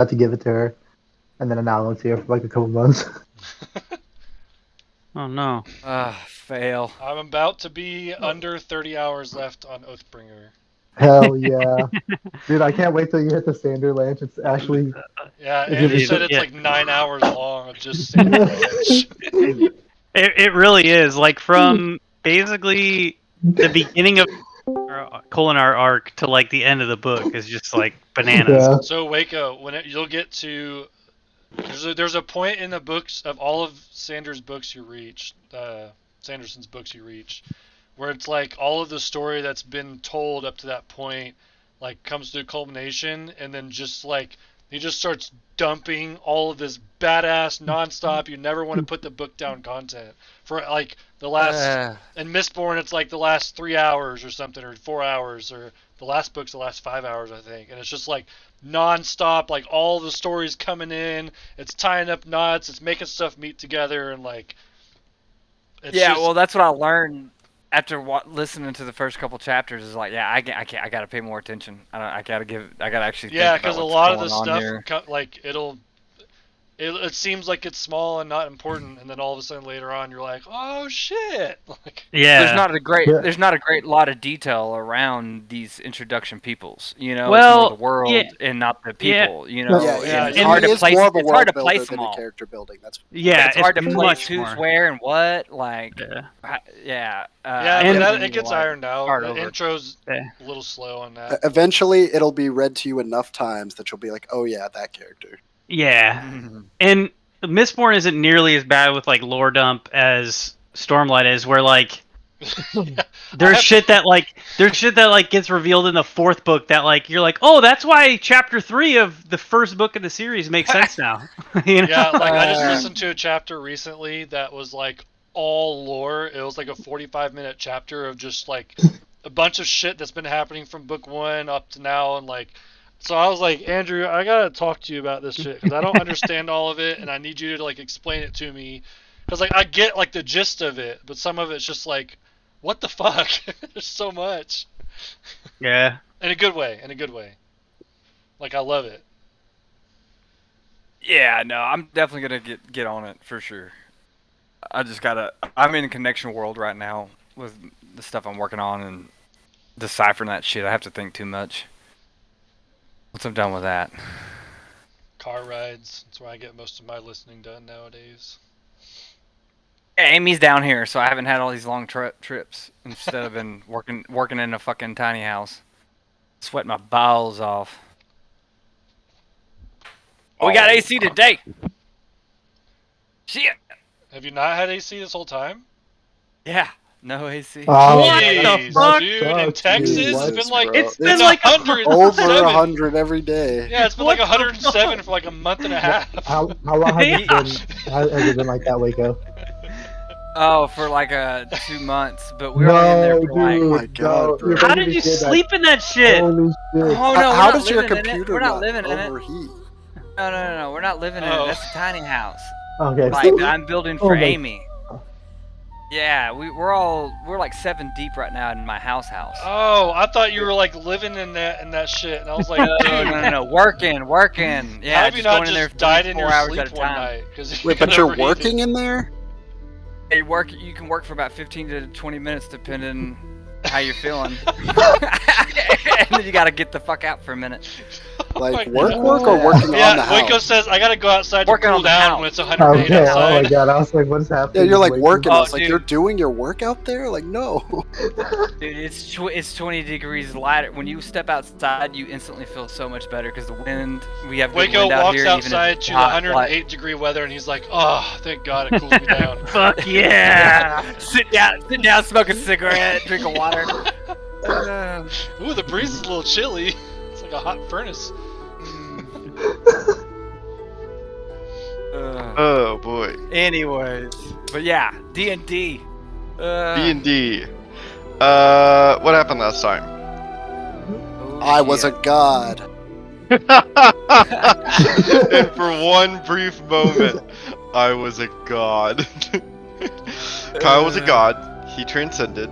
had to give it to her, and then I now won't see her for like a couple months. Oh no. Fail. I'm about to be under 30 hours left on Oathbringer. Hell yeah, dude! I can't wait till you hit the Sander Ranch. It's actually Yeah, if Andrew you said it's Yeah. like 9 hours long of just Sander Ranch. It really is. Like from basically the beginning of Kolinar arc to like the end of the book is just like bananas. Yeah. So Waco, you'll get to there's a point in the books of all of Sanderson's books you reach, where it's like all of the story that's been told up to that point, like comes to a culmination, and then just like he just starts dumping all of this badass nonstop. You never want to put the book down content for like the last. In Mistborn, it's like the last 3 hours or something, or 4 hours, or the last book's the last 5 hours, I think, and it's just like non-stop, like all the stories coming in, it's tying up knots, it's making stuff meet together, and like Well, that's what I learned after listening to the first couple chapters. Is like, I gotta pay more attention. I gotta actually think because about a what's lot of the going on stuff here. like it seems like it's small and not important, and then all of a sudden later on you're like, oh shit, like Yeah. There's not a great lot of detail around these introduction peoples. You know, Well, it's more the world yeah. and not the Yeah. people. You know, Yeah, and it's and hard to is place. more of a It's world hard to builder place them than a all. character building. That's Yeah, It's hard to place much who's more. where and what. Like, yeah, and but it gets ironed out. start The over. intro's Yeah. a little slow on that. Eventually, it'll be read to you enough times that you'll be like, "Oh yeah, that character." Yeah. And Mistborn isn't nearly as bad with like lore dump as Stormlight is, where like there's shit that gets revealed in the fourth book that like you're like, oh, that's why chapter 3 of the first book of the series makes sense now. You know? Yeah, like I just listened to a chapter recently that was like all lore. It was like a 45-minute chapter of just like a bunch of shit that's been happening from book 1 up to now, and like, so I was like, Andrew, I gotta talk to you about this shit because I don't understand all of it, and I need you to like explain it to me, because like I get like the gist of it, but some of it's just like, what the fuck? There's so much. Yeah. In a good way. Like I love it. Yeah, no, I'm definitely gonna get on it for sure. I'm in a connection world right now with the stuff I'm working on and deciphering that shit. I have to think too much. Once I'm done with that. Car rides. That's where I get most of my listening done nowadays. Amy's down here, so I haven't had all these long trips. Instead of been working in a fucking tiny house, sweating my bowels off. We got AC today. Shit. Have you not had AC this whole time? Yeah, no AC. What Jeez, the fuck? dude? In Sucks, Texas, dude. it's been like It's been like over 100 every day. Yeah, it's been like 107 for like a month and a half. How long has it been? Has it been like that, Waco? Oh, for like 2 months, but we were in there for like. Oh my God, bro. How did you sleep in that shit? Holy shit! Oh no, How we're not does your living in it. computer We're not living in it. overheat? No, we're not living in it. That's a tiny house. Okay. Like that I'm building for my- Amy. Yeah, we're like 7 deep right now in my house. Oh, I thought you were like living in that shit, and I was like, No, working. Yeah, how have you just not going in there just died in 4 your hours sleep at a one time. night? Cause Wait, but you're working in there? You can work for about 15 to 20 minutes depending how you're feeling. And then you gotta get the fuck out for a minute. Like my work God. or working on the Yeah, Waco house? says I gotta go outside to Working cool on the down house. when it's 108 Okay. Oh outside. my god! I was like, what's happening? Yeah, you're like Waco? working. I was like, dude. you're doing your work out there? Like, no. Dude, it's 20 degrees lighter. When you step outside, you instantly feel so much better because the wind. We have good Waco wind out walks here, even if outside it's to the hot, 108 degree weather, and he's like, "Oh, thank God, it cools me down." Fuck yeah! Sit down, smoke a cigarette, drink a water. Ooh, the breeze is a little chilly. It's like a hot furnace. Oh boy. Anyways, but yeah, D&D. D&D. What happened last time? I was a god. And for one brief moment, I was a god. Kyle was a god. He transcended.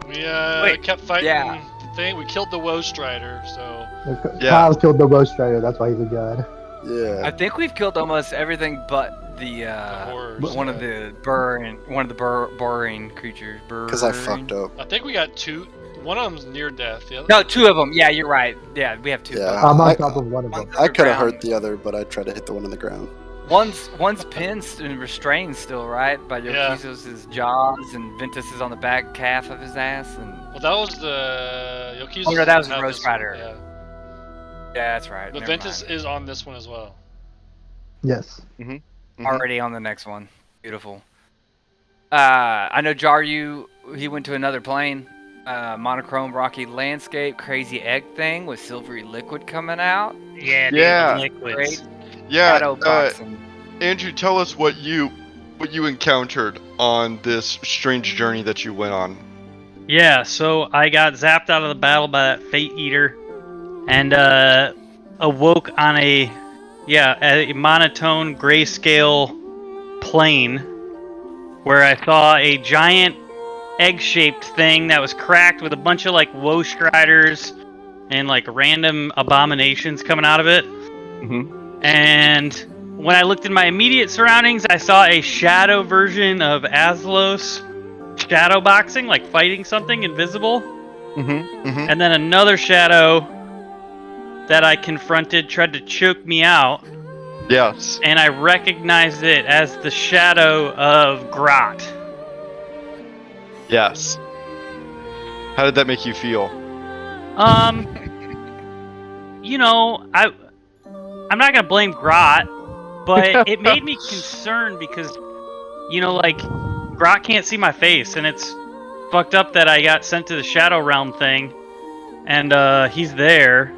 We Wait, kept fighting yeah. the thing. We killed the Woe Strider, so Yeah. Kyle killed the Ghost Rider. That's why he's a god. Yeah. I think we've killed almost everything but the horrors, one of the burrowing creatures. Because I fucked up. I think we got 2. One of them's near death. The other. No, 2 of them. Yeah, you're right. Yeah, we have 2. Yeah. I'm on I- top of one of them. I could have underground. hurt the other, but I tried to hit the one on the ground. One's pinned and restrained still, right? By Yeah. Yokizo's jaws, and Ventus is on the back calf of his ass, and Well, that was the Yoki's. Oh, no, that was the have Rose this- Rider. Yeah. yeah, that's right. But never Ventus mind. is on this one as well. Yes. Already on the next one. Beautiful. I know Jaryu. He went to another plane. Monochrome rocky landscape, crazy egg thing with silvery liquid coming out. Yeah, Yeah. dude, liquids. Great Yeah. shadow boxing. Andrew, tell us what you encountered on this strange journey that you went on. Yeah, so I got zapped out of the battle by that Fate Eater, and awoke on a monotone grayscale plane, where I saw a giant egg-shaped thing that was cracked with a bunch of like woe striders and like random abominations coming out of it. And when I looked in my immediate surroundings, I saw a shadow version of Aslos shadow boxing, like fighting something invisible. And then another shadow that I confronted tried to choke me out, Yes. and I recognized it as the shadow of Grot. Yes. How did that make you feel? You know, I'm not gonna blame Grot, but it made me concerned because, you know, like, Grot can't see my face, and it's fucked up that I got sent to the Shadow Realm thing, and he's there,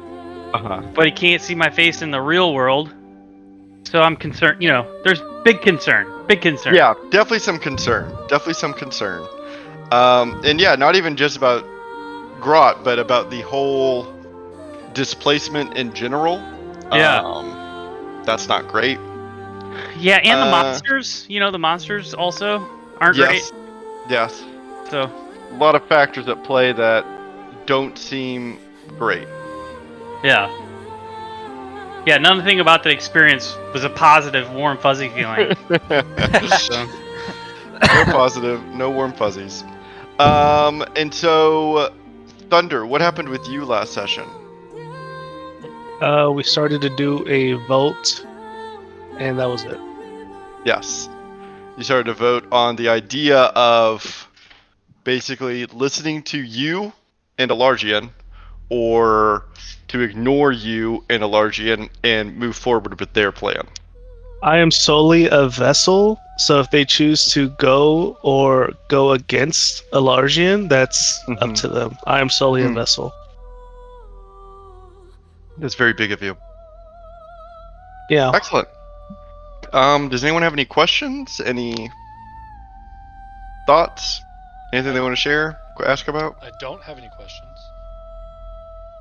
but he can't see my face in the real world. So I'm concerned. You know, there's big concern. Yeah, definitely some concern. And yeah, not even just about Grot, but about the whole displacement in general. Yeah. That's not great. Yeah, and the monsters. You know, the monsters also aren't Yes. great. Yes. So A lot of factors at play that don't seem great. yeah. Yeah, nothing about the experience was a positive, warm, fuzzy feeling. So, No positive, no warm fuzzies. And so, Thunder, what happened with you last session? We started to do a vote, and that was it. Yes. You started to vote on the idea of basically listening to you and Alargian, or to ignore you and Alargian and move forward with their plan. I am solely a vessel, so if they choose to go or go against Alargian, that's up to them. I am solely a vessel. That's very big of you. Yeah. Excellent. Does anyone have any questions? Any thoughts? Anything they want to share? Ask about? I don't have any questions.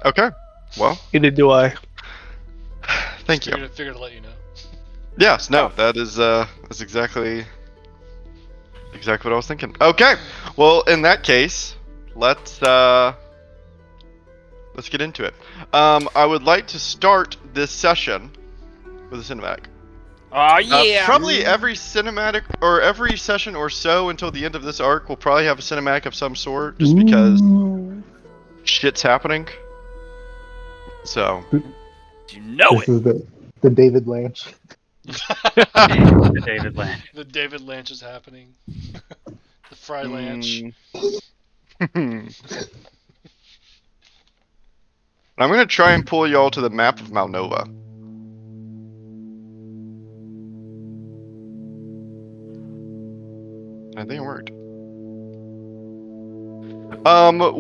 Okay. Well, Neither do I. thank you. Figured to let you know. Yes, no, that is that's exactly what I was thinking. Okay. Well, in that case, let's get into it. I would like to start this session with a cinematic. Oh yeah. Probably every cinematic or every session or so until the end of this arc will probably have a cinematic of some sort, just because shit's happening. So You know This is the David Lynch. David Land. The David Lynch is happening. The Fry Lynch. I'm gonna try and pull y'all to the map of Malnova. I think it worked.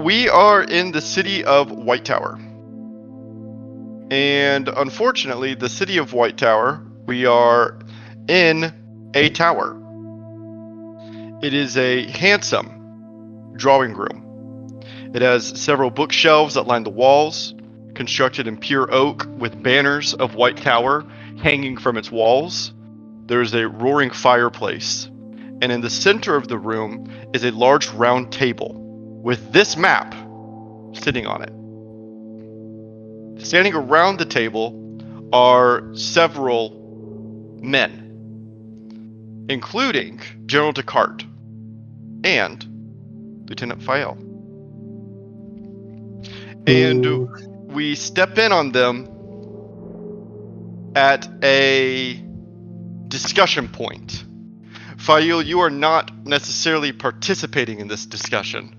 We are in the city of White Tower. And unfortunately, the city of White Tower, we are in a tower. It is a handsome drawing room. It has several bookshelves that line the walls, constructed in pure oak with banners of White Tower hanging from its walls. There is a roaring fireplace, and in the center of the room is a large round table with this map sitting on it. Standing around the table are several men, including General Descartes and Lieutenant Fael. And Ooh. we step in on them at a discussion point. Fael, you are not necessarily participating in this discussion.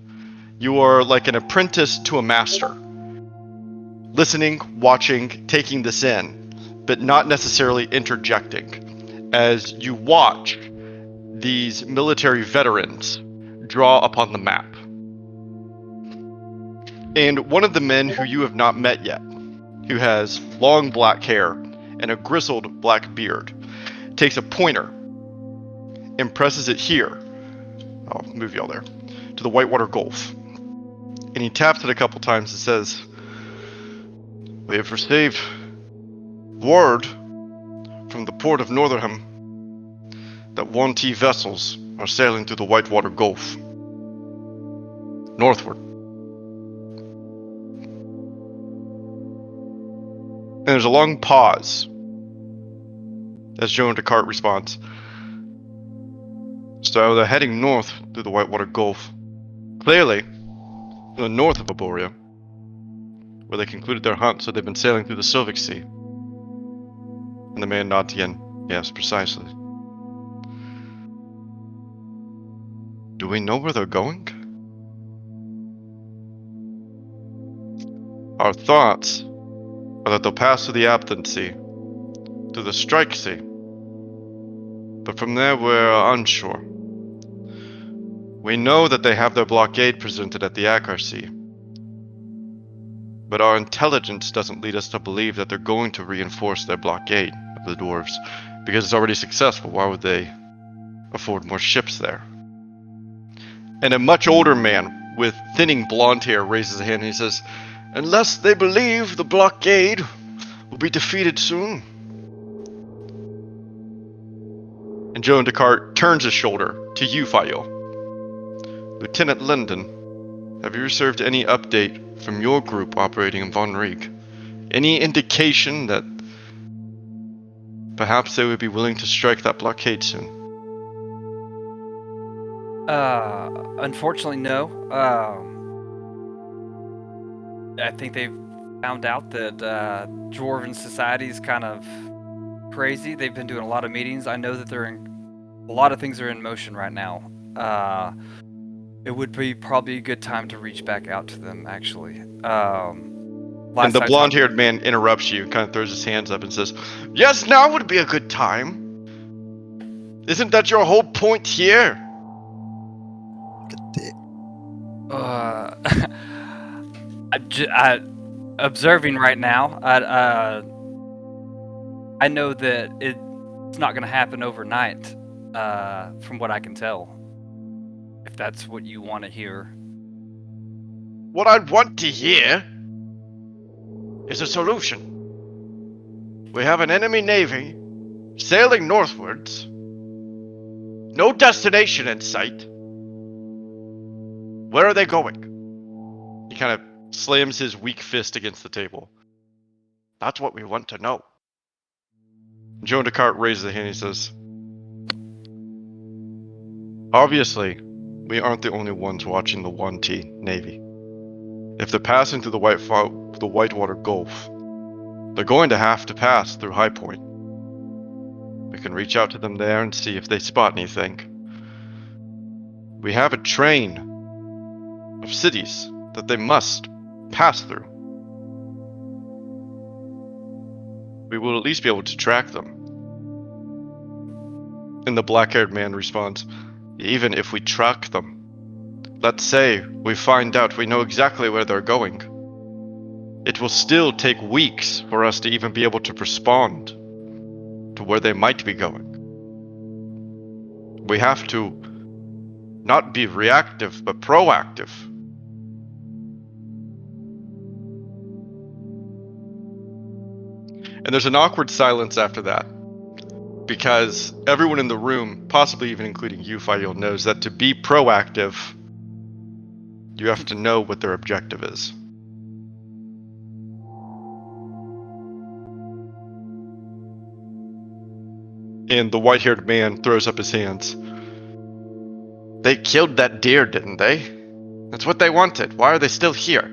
You are like an apprentice to a master. Listening, watching, taking this in, but not necessarily interjecting. As you watch these military veterans draw upon the map. And one of the men who you have not met yet, who has long black hair and a grizzled black beard, takes a pointer and presses it here. I'll move y'all there. To the Whitewater Gulf. And he taps it a couple times and says, "We have received word from the port of Northerham that 1T vessels are sailing through the Whitewater Gulf. Northward." And there's a long pause as Joan Descartes responds. "So they're heading north through the Whitewater Gulf. Clearly, to the north of Aboria, where they concluded their hunt, so they've been sailing through the Sylvic Sea." And the man nods again. "Yes, precisely." "Do we know where they're going?" "Our thoughts are that they'll pass through the Abthant Sea, through the Strike Sea. But from there we're unsure. We know that they have their blockade presented at the Akar Sea. But our intelligence doesn't lead us to believe that they're going to reinforce their blockade of the dwarves, because it's already successful. Why would they afford more ships there?" And a much older man with thinning blonde hair raises a hand and he says, "Unless they believe the blockade will be defeated soon." And Joan Descartes turns his shoulder to you, Fael. "Lieutenant Linden, have you received any update from your group operating in Von Rieg? Any indication that perhaps they would be willing to strike that blockade soon?" Unfortunately, no. I think they've found out that Dwarven society is kind of crazy. They've been doing a lot of meetings. I know that a lot of things are in motion right now. It would be probably a good time to reach back out to them, actually. And the blonde-haired man interrupts you and kind of throws his hands up and says, "Yes, now would be a good time. Isn't that your whole point here?" Observing right now, I know that it's not going to happen overnight, from what I can tell. If that's what you want to hear. What I want to hear is a solution. We have an enemy navy sailing northwards. No destination in sight. Where are they going? He kind of slams his weak fist against the table. That's what we want to know. Joan Descartes raises a hand and he says, "Obviously, we aren't the only ones watching the 1T Navy. If they're passing through the Whitewater Gulf, they're going to have to pass through High Point. We can reach out to them there and see if they spot anything. We have a train of cities that they must pass through. We will at least be able to track them." And the black-haired man responds, "Even if we track them, let's say we find out we know exactly where they're going. It will still take weeks for us to even be able to respond to where they might be going. We have to not be reactive, but proactive." And there's an awkward silence after that, because everyone in the room, possibly even including you, Fael, knows that to be proactive, you have to know what their objective is. And the white-haired man throws up his hands. They killed that deer, didn't they? That's what they wanted. Why are they still here?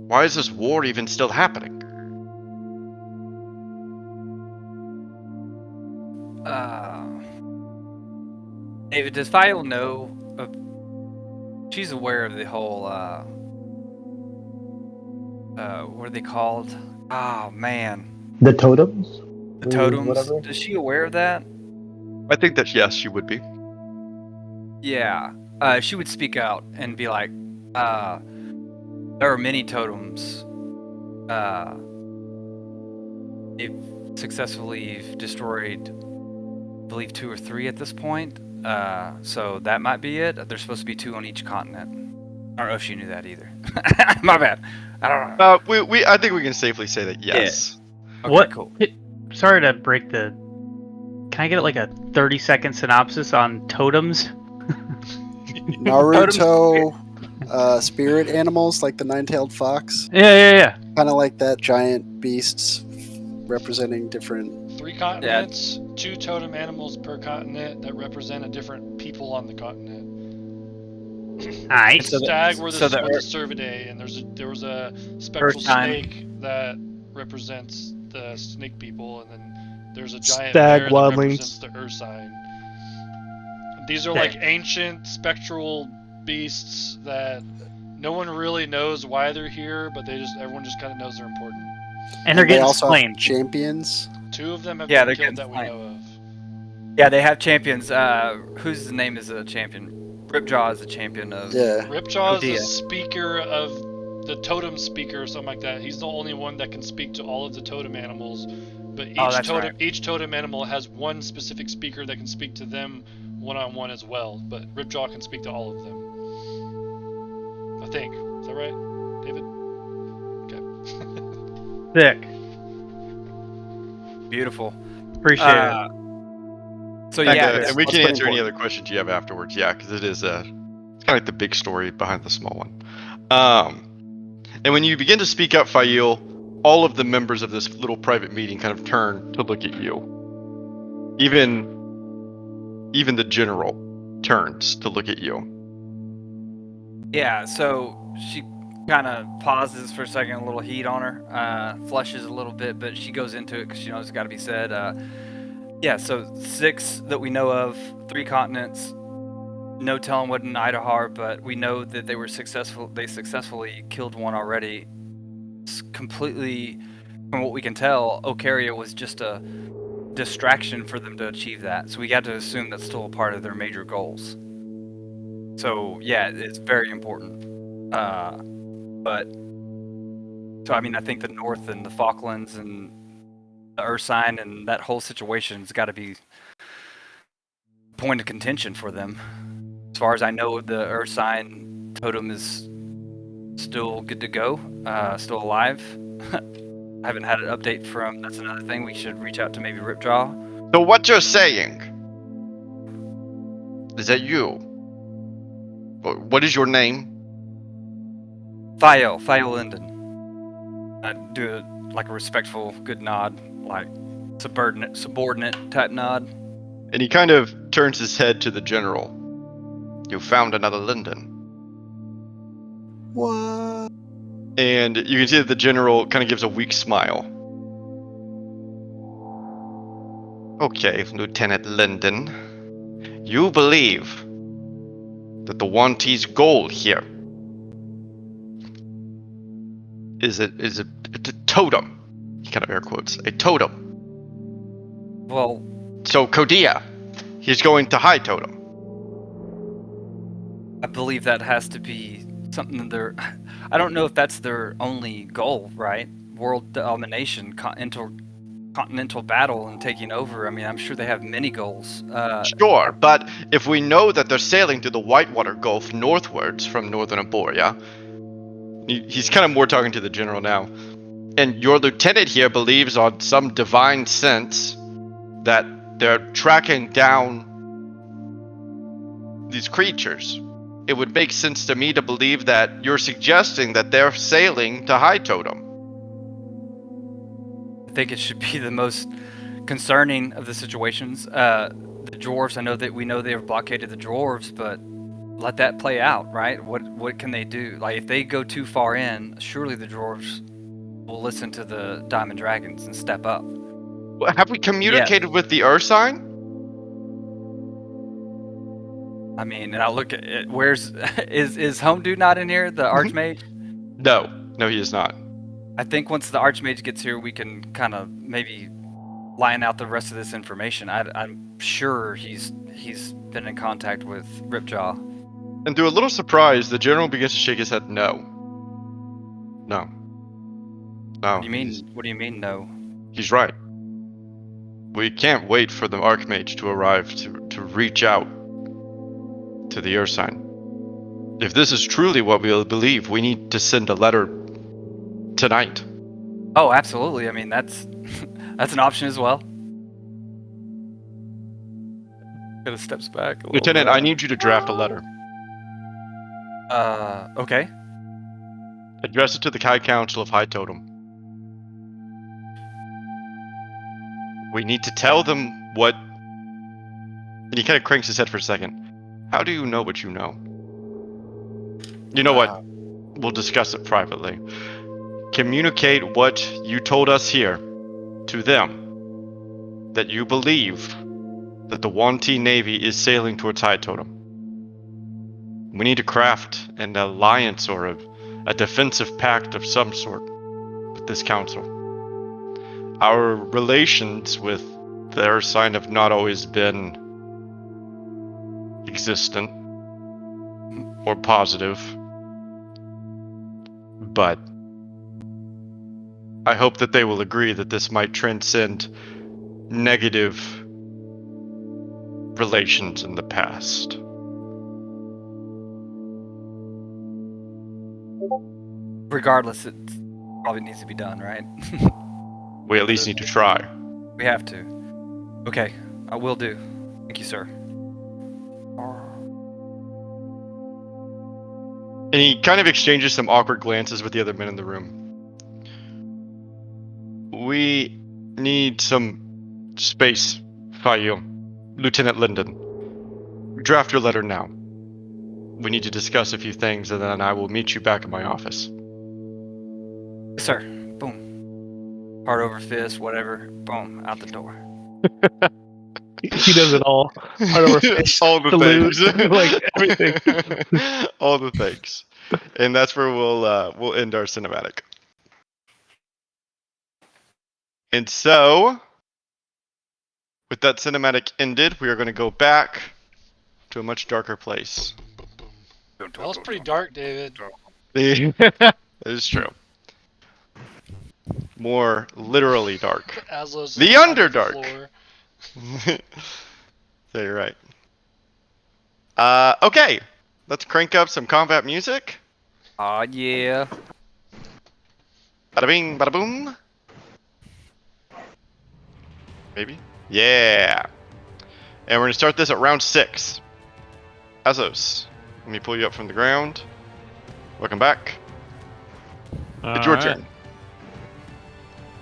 Why is this war even still happening? David, does File know of... She's aware of the whole, what are they called? Oh, man. The totems? The totems. Whatever. Is she aware of that? I think that, yes, she would be. Yeah. She would speak out and be like, there are many totems. They've successfully destroyed, I believe, 2 or 3 at this point. So that might be it. There's supposed to be 2 on each continent. I don't know if she knew that either. My bad. I don't know. I think we can safely say that yes. Okay, What? cool. Sorry to break the. Can I get like a 30-second synopsis on totems? Naruto spirit animals like the nine-tailed fox. Yeah. Kind of like that, giant beasts representing different... 3 continents, 2 totem animals per continent that represent a different people on the continent. Nice. Stag were the so the Cervidae, and there was a spectral Earth-sign. snake that represents the snake people, and then there's a giant Stag, bear that wildlings. represents the Earth sign. These are like ancient spectral beasts that no one really knows why they're here, but everyone just kind of knows they're important. And they're they getting also explained. have champions. 2 of them have Yeah, been they're killed that we getting know of. Yeah, they have champions. Whose name is a champion? Ripjaw is a champion of... Yeah. Ripjaw is the Kodea. speaker of the totem speaker or something like that. He's the only one that can speak to all of the totem animals, but each totem animal has one specific speaker that can speak to them one-on-one as well. But Ripjaw can speak to all of them. I think. Is that right, David? Okay. Sick. Beautiful. Appreciate it. So Okay, yeah, and we that's can pretty answer any important. other questions you have afterwards. Yeah, because it is it's kind of like the big story behind the small one. And when you begin to speak up, Fail, all of the members of this little private meeting kind of turn to look at you. Even the general turns to look at you. Yeah, so she kind of pauses for a second, a little heat on her, flushes a little bit, but she goes into it because she knows it's got to be said. Yeah, so 6 that we know of, 3 continents. No telling what in Idaho, but we know that they were successful. They successfully killed one already. It's completely, from what we can tell, Ocaria was just a distraction for them to achieve that. So we got to assume that's still a part of their major goals. So yeah, it's very important. But so I mean, I think the North and the Falklands and the Earth sign and that whole situation's got to be a point of contention for them. As far as I know, the Earth sign totem is still good to go, still alive. I haven't had an update from. That's another thing. We should reach out to maybe Ripjaw. So what you're saying is that you. What is your name? Fael Linden. I do like a respectful, good nod, like subordinate type nod. And he kind of turns his head to the general. You found another Linden. What? And you can see that the general kind of gives a weak smile. Okay, Lieutenant Linden. You believe that the Wantee's goal here is a totem. He kind of air quotes. A totem. Well, So Kodea, he's going to high totem. I believe that has to be something that I don't know if that's their only goal, right? World domination, continental battle, and taking over. I mean, I'm sure they have many goals. Sure, but if we know that they're sailing to the Whitewater Gulf northwards from northern Aboria, he's kind of more talking to the general now, and your lieutenant here believes on some divine sense that they're tracking down these creatures. It would make sense to me to believe that you're suggesting that they're sailing to High Totem. I think it should be the most concerning of the situations. The dwarves, we know they've blockaded the dwarves, but let that play out, right? What can they do? Like, if they go too far in, surely the dwarves will listen to the Diamond Dragons and step up. Well, have we communicated with the Ursine? I mean, and I look at it, where's is Home Dude not in here? The Archmage? No, he is not. I think once the Archmage gets here, we can kind of maybe line out the rest of this information. I'm sure he's been in contact with Ripjaw. And to a little surprise, the general begins to shake his head. No. What do you mean, no? He's right. We can't wait for the Archmage to arrive to reach out to the Ursine. If this is truly what we believe, we need to send a letter tonight. Oh, absolutely. I mean, that's an option as well. Kind of steps back. Lieutenant, I need you to draft a letter. Okay. Address it to the High Council of High Totem. We need to tell them what... And he kind of cranks his head for a second. How do you know what you know? You know what? We'll discuss it privately. Communicate what you told us here to them. That you believe that the Wanti Navy is sailing towards High Totem. We need to craft an alliance or a defensive pact of some sort with this council. Our relations with the Ursine have not always been existent or positive, but I hope that they will agree that this might transcend negative relations in the past. Regardless, it probably needs to be done, right? We at least need to try. We have to. Okay, I will do. Thank you, sir. And he kind of exchanges some awkward glances with the other men in the room. We need some space, Fayu. Lieutenant Linden. Draft your letter now. We need to discuss a few things, and then I will meet you back at my office. Yes, sir. Boom. Heart over fist, whatever. Boom. Out the door. He does it all. Heart over fist, all the salute, things. like everything. All the things. And that's where we'll end our cinematic. And so, with that cinematic ended, we are going to go back to a much darker place. That was pretty dark, David. That is true. More literally dark. Aslo's The on Underdark. floor. So you're right. Okay. Let's crank up some combat music. Aw, yeah. Bada bing, bada boom. Maybe? Yeah. And we're going to start this at round 6. Azos, let me pull you up from the ground. Welcome back. It's your turn.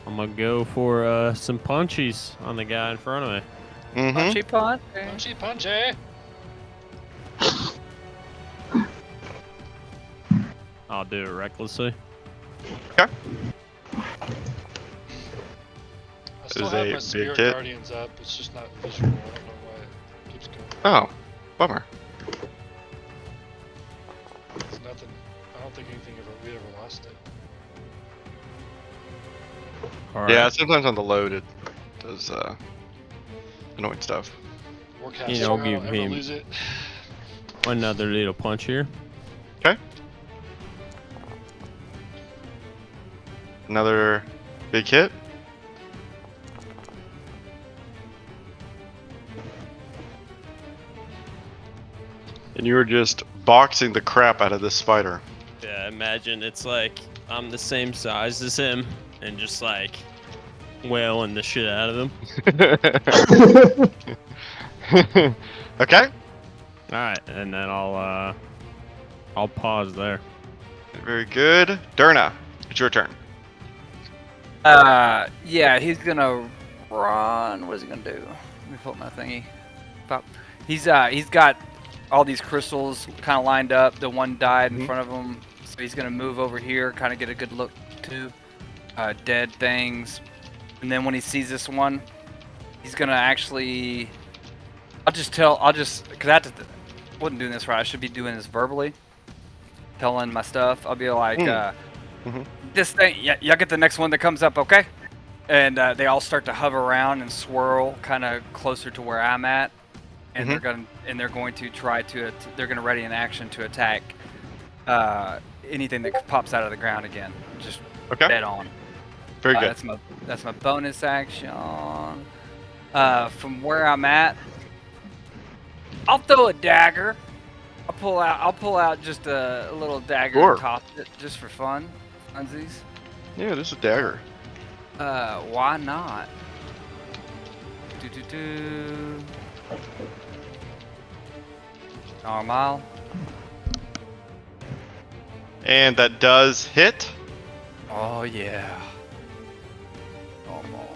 I'm gonna go for some punchies on the guy in front of me. Mm-hmm. Punchy punch. Punchy, punchy. I'll do it recklessly. Okay. I still Is have a my big Spirit hit. Guardians up. It's just not visual. I don't know why it keeps going. Oh, bummer. It's nothing. I don't think we ever lost it. All Yeah, right. sometimes on the load it does annoying stuff. Warcaster, You know, I don't give ever him- lose it. Another little punch here. Okay. Another big hit. And you were just boxing the crap out of this spider. Yeah, imagine it's like I'm the same size as him and just like wailing the shit out of him. Okay. All right, and then I'll pause there. Very good. Durna, it's your turn. Yeah, he's gonna run. What is he gonna do? Let me pull up my thingy. Pop. He's got all these crystals kind of lined up. The one died in front of him, so he's gonna move over here, kind of get a good look too. Dead things, and then when he sees this one, he's gonna actually. Because wasn't doing this right. I should be doing this verbally, telling my stuff. I'll be like, this thing, y'all get the next one that comes up, okay? And they all start to hover around and swirl, kind of closer to where I'm at, and they're going to try to. They're gonna ready an action to attack anything that pops out of the ground again. Just dead on. Very good. That's my bonus action. From where I'm at, I'll throw a dagger. I'll pull out just a little dagger and toss it just for fun. Funsies. Yeah, there's a dagger. Why not? Normal. And that does hit. Oh yeah. Normal.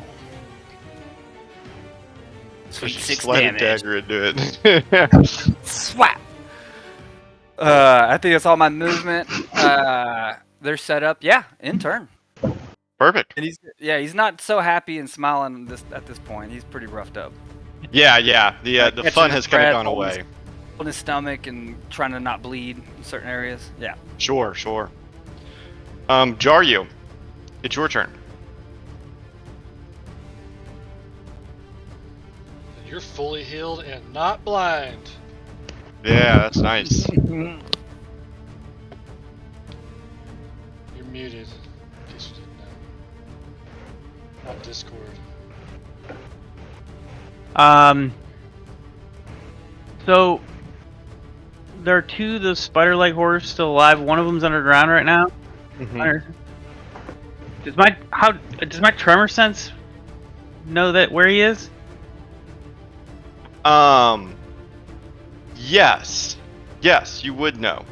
Sweet Just 6 slide damage. a dagger into it. Swap. I think that's all my movement. They're set up. Yeah, in turn. Perfect. And he's not so happy and smiling at this point. He's pretty roughed up. Yeah. The fun has kind of gone away. On his stomach and trying to not bleed in certain areas. Yeah. Sure. Jaryu, it's your turn. You're fully healed and not blind. Yeah, that's nice. You're muted. In case you didn't know. On Discord. So there are two of the spider-like horrors still alive. One of them's underground right now. Does my tremor sense know that where he is? Yes, you would know.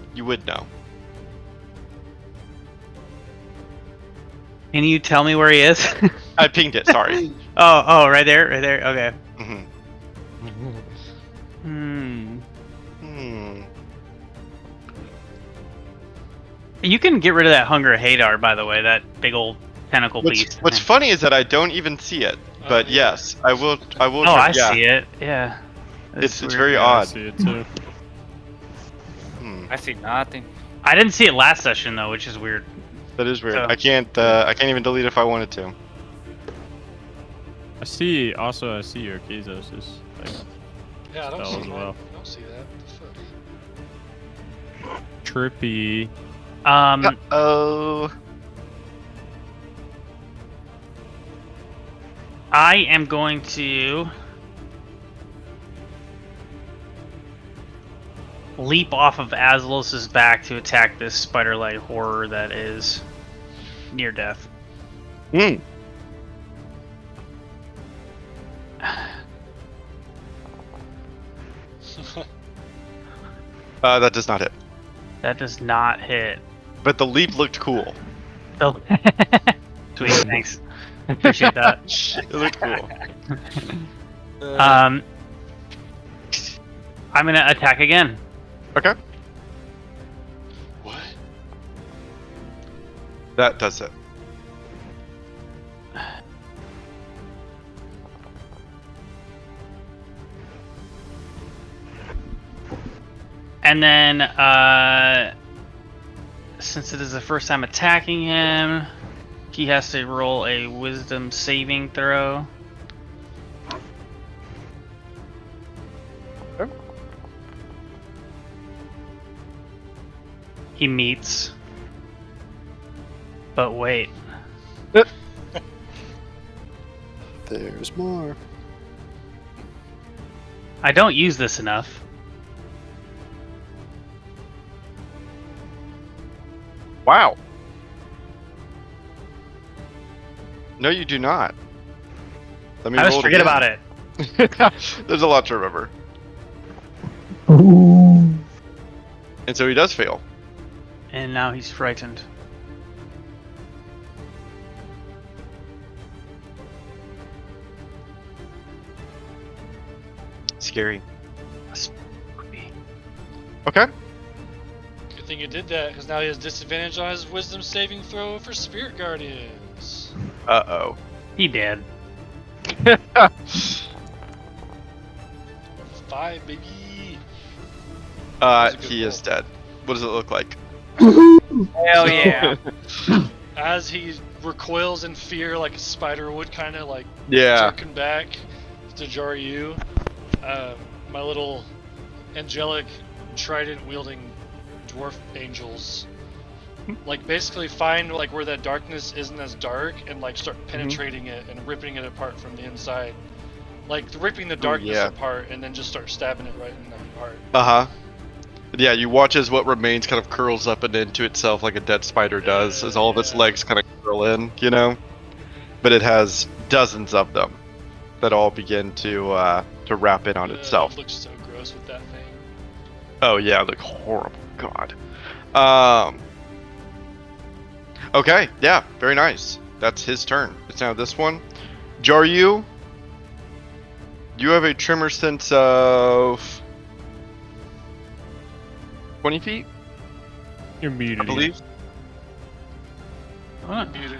Can you tell me where he is? I pinged it. Sorry. Oh, right there. Okay. You can get rid of that Hunger Hadar, by the way, that big old tentacle beast. What's funny is that I don't even see it, but yes, I will. Oh, I see it. Yeah. It's very odd. I see it too. I see nothing. I didn't see it last session though, which is weird. That is weird. So- I can't even delete it if I wanted to. I see your Kizos. Yeah, I don't Spell see as that. well. I don't see that. What the fuck? Trippy. Oh. I am going to leap off of Azalos's back to attack this spider-like horror that is near death. That does not hit. That does not hit. But the leap looked cool. Oh. Sweet, thanks. I appreciate that. It looked cool. I'm gonna attack again. Okay. What? That does it. And then, since it is the first time attacking him, he has to roll a wisdom saving throw. He meets. But wait. There's more. I don't use this enough. Wow. No, you do not. Let me I just roll forget again. about it. There's a lot to remember. Ooh. And so he does fail. And now he's frightened. Scary. Okay. Good thing you did that, because now he has disadvantage on his wisdom saving throw for Spirit Guardians. Uh-oh. He did. 5, baby. He is dead. What does it look like? Hell yeah. As he recoils in fear, like a spider would, kind of like Yeah. jerking back to jar you, my little angelic trident wielding dwarf angels like basically find like where that darkness isn't as dark and like start penetrating it and ripping it apart from the inside, like ripping the darkness apart, and then just start stabbing it right in the heart. Yeah, you watch as what remains kind of curls up and into itself like a dead spider does, as all of its legs kind of curl in, you know? But it has dozens of them that all begin to wrap in on itself. It looks so gross with that thing. Oh yeah, look horrible. God. Okay, yeah, very nice. That's his turn. It's now this one. Jaryu, you have a tremor sense of 20 feet, You're muted. I believe. What? Muted,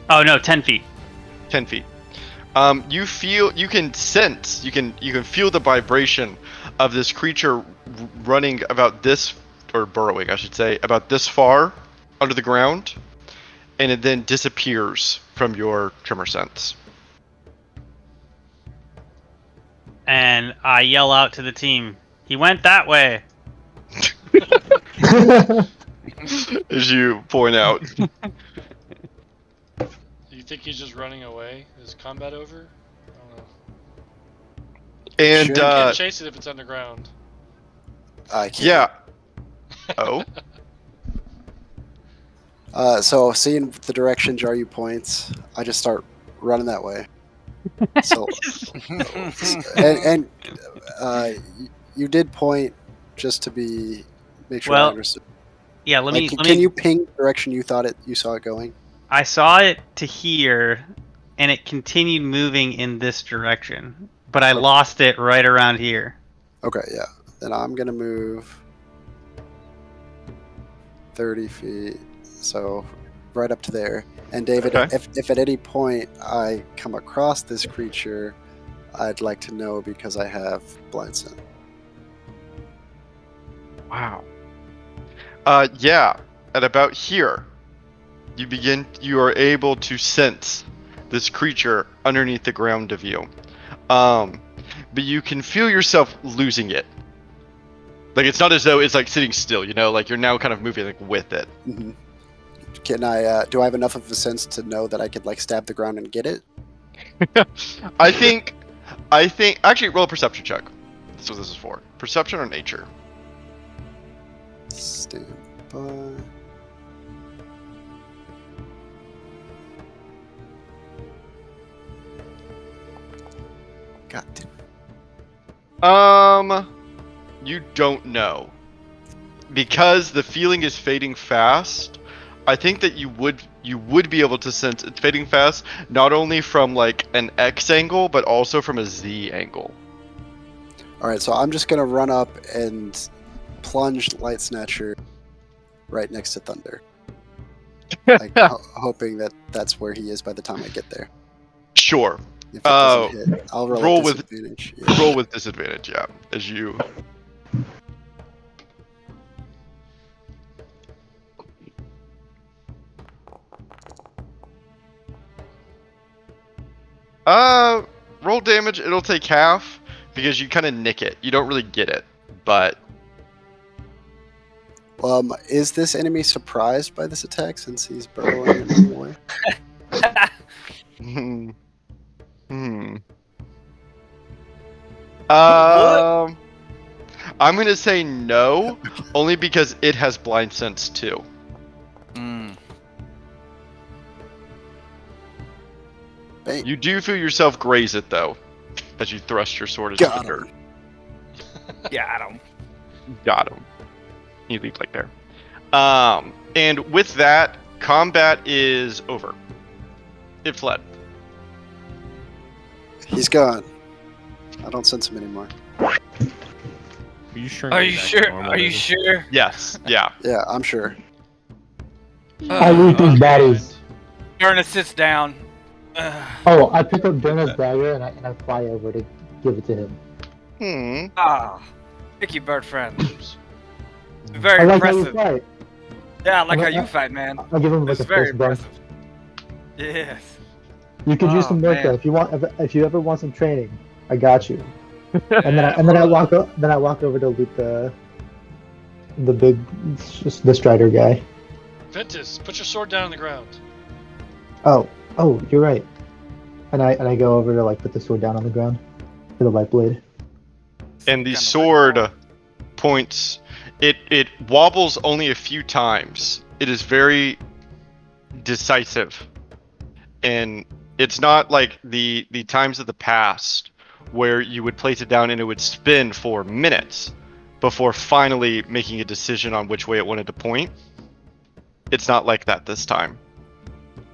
Oh no, 10 feet. 10 feet. You can sense, you can feel the vibration of this creature running about this, or burrowing, I should say, about this far under the ground, and it then disappears from your tremor sense. And I yell out to the team, he went that way. As you point out. Do you think he's just running away? Is combat over? I don't know. And Sure. You can't chase it if it's underground. I can't. yeah. Oh. So seeing the direction Jaryu points, I just start running that way. So, and you did point just to make sure I Well, understood. Yeah, let me. Can you ping the direction you saw it going? I saw it to here, and it continued moving in this direction, but I lost it right around here. Okay, yeah. Then I'm gonna move 30 feet, so right up to there. And David, Okay. if at any point I come across this creature, I'd like to know because I have blind scent. Wow. Yeah. At about here, you are able to sense this creature underneath the ground of you. But you can feel yourself losing it. Like, it's not as though it's like sitting still, you know, like you're now kind of moving like with it. Mm-hmm. Can I? Do I have enough of a sense to know that I could like stab the ground and get it? I think. Actually, roll a perception check. That's what this is for. Perception or nature? Stand by. God damn. You don't know. Because the feeling is fading fast, I think that you would be able to sense it's fading fast, not only from like an X angle, but also from a Z angle. All right, so I'm just gonna run up and plunge Light Snatcher right next to Thunder, like, hoping that that's where he is by the time I get there. Sure. If it doesn't hit, I'll roll roll with with- disadvantage. Yeah. Roll with disadvantage, yeah, as you. Roll damage. It'll take half because you kind of nick it. You don't really get it, but Is this enemy surprised by this attack since he's burrowing and running away? I'm gonna say no, only because it has blind sense too. Bang. You do feel yourself graze it though, as you thrust your sword into Got the him. dirt. Got him. Got him. He leaped like there. And with that, combat is over. It fled. He's gone. I don't sense him anymore. Are you sure? Are you sure? Are you sure? Yes. Yeah. Yeah, I'm sure. I loot these bodies. Ernest sits down. Oh, I pick up Derna's dagger and I fly over to give it to him. Thank you, bird friend. I Very like how you impressive. fight. Yeah, I like how you fight, man. I'll give him like It's a very first bump. impressive. Yes. You could use Oh, some work man. though. If you ever want some training, I got you. And then I walk over to loot the big the strider guy. Ventus, put your sword down on the ground. Oh, you're right. And I go over to like put the sword down on the ground for the light blade. And the sword points. It wobbles only a few times. It is very decisive, and it's not like the times of the past where you would place it down and it would spin for minutes before finally making a decision on which way it wanted to point. It's not like that this time.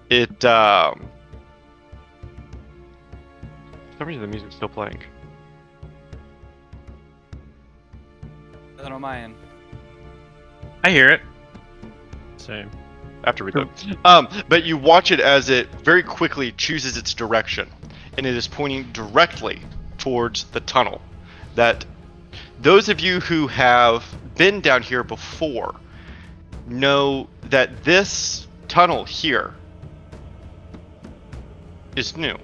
It for some reason the music's still playing. Nothing on my end. I hear it. Same. After reload. But you watch it as it very quickly chooses its direction, and it is pointing directly towards the tunnel. That those of you who have been down here before know that this tunnel here is new.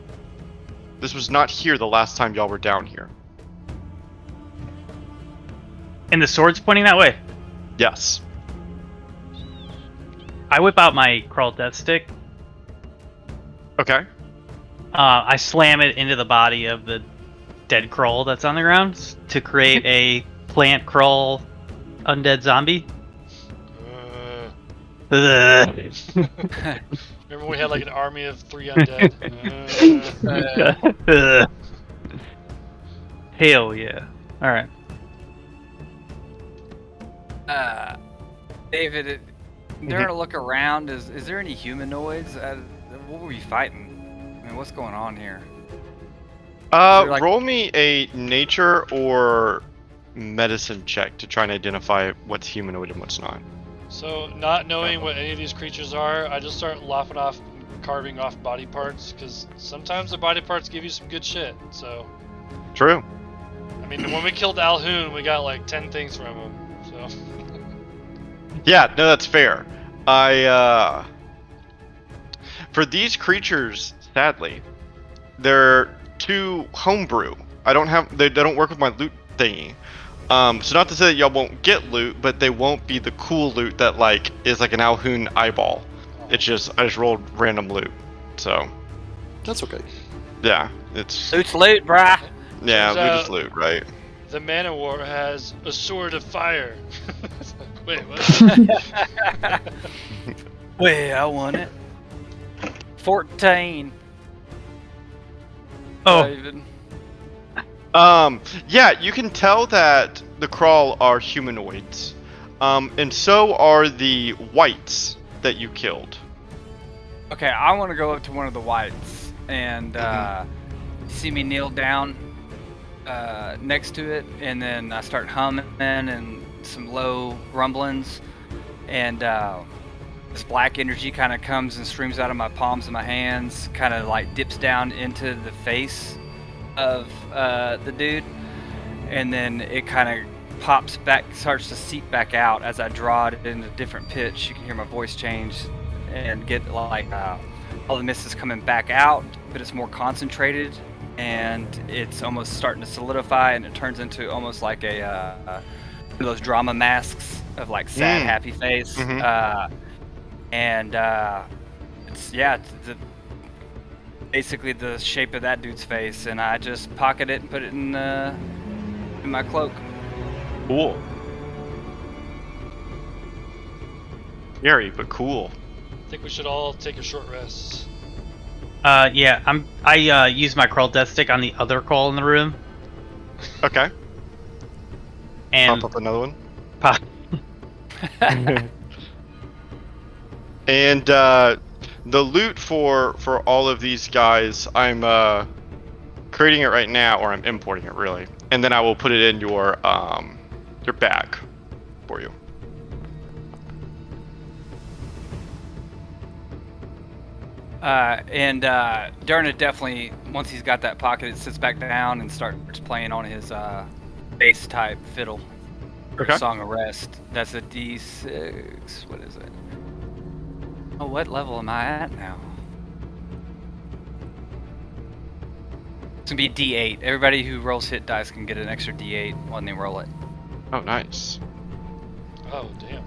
This was not here the last time y'all were down here. And the sword's pointing that way. Yes. I whip out my crawl death stick. Okay. I slam it into the body of the dead crawl that's on the ground to create a plant crawl undead zombie. Remember we had like an army of 3 undead? Hell yeah. Alright. David, during a look around, is there any humanoids? What were you fighting? I mean, what's going on here? Like... Roll me a nature or medicine check to try and identify what's humanoid and what's not. So, not knowing what any of these creatures are, I just start lopping off, carving off body parts, because sometimes the body parts give you some good shit, so... True. I mean, when we killed Alhoon, we got like 10 things from him, so... Yeah, no, that's fair. For these creatures, sadly, they're too homebrew. They don't work with my loot thingy. So not to say that y'all won't get loot, but they won't be the cool loot that like is like an Alhoon eyeball. It's just I just rolled random loot. So That's okay. yeah, it's Loot's loot, brah. yeah, Turns loot is out- loot, right? The Manowar has a sword of fire. Wait, what? Wait, I want it. 14. Oh, David. Yeah, you can tell that the crawl are humanoids, and so are the whites that you killed. Okay, I want to go up to one of the whites and see me kneel down next to it, and then I start humming and some low rumblings, and this black energy kind of comes and streams out of my palms and my hands, kind of like dips down into the face of the dude, and then it kind of pops back, starts to seep back out as I draw it in a different pitch. You can hear my voice change and get like all the mist is coming back out, but it's more concentrated, and it's almost starting to solidify, and it turns into almost like a one of those drama masks of like sad, happy face. It's basically the shape of that dude's face, and I just pocket it and put it in my cloak. Cool. Scary, but cool. I think we should all take a short rest. yeah. I use my crawl death stick on the other crawl in the room, Okay. and Pop up another one. pop. And the loot for all of these guys, I'm creating it right now, or I'm importing it really, and then I will put it in your bag for you. Derna definitely, once he's got that pocketed, sits back down and starts playing on his bass type fiddle. Okay. Song of Rest. That's a D6. What is it? Oh, what level am I at now? It's gonna be D8. Everybody who rolls hit dice can get an extra D8 when they roll it. Oh, nice. Oh, damn.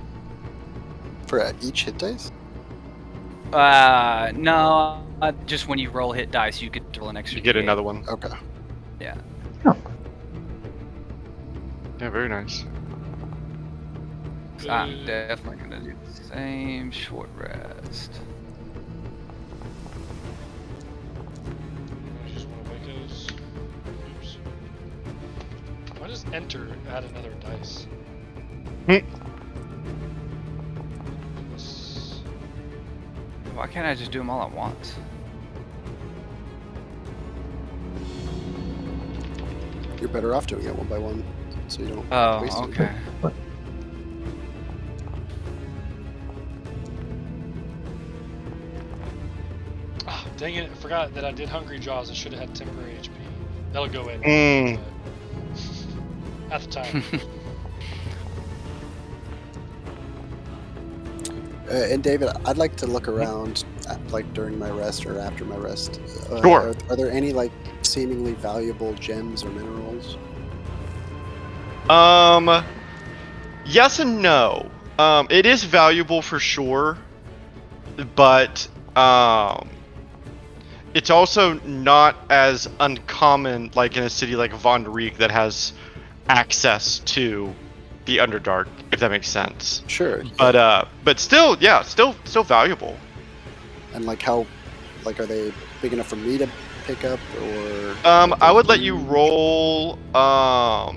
For each hit dice? No. Just when you roll hit dice, you get roll an extra You get D8. another one. Okay. Yeah. Yeah, very nice. So I'm definitely gonna do the same short rest. I just want to make those. Oops. Why does enter add another dice? Why can't I just do them all at once? You're better off doing it one by one, so you don't Oh, waste it. okay. Ah, dang it! I forgot that I did Hungry Jaws. I should have had temporary HP. That'll go in. But at the time. And David, I'd like to look around, like during my rest or after my rest. Sure. Are there any like seemingly valuable gems or minerals? Yes and no. It is valuable for sure, but it's also not as uncommon like in a city like Von Riek that has access to the Underdark, if that makes sense. Sure. But still, yeah, still valuable. And like how, like are they big enough for me to pick up or? I would let you roll. I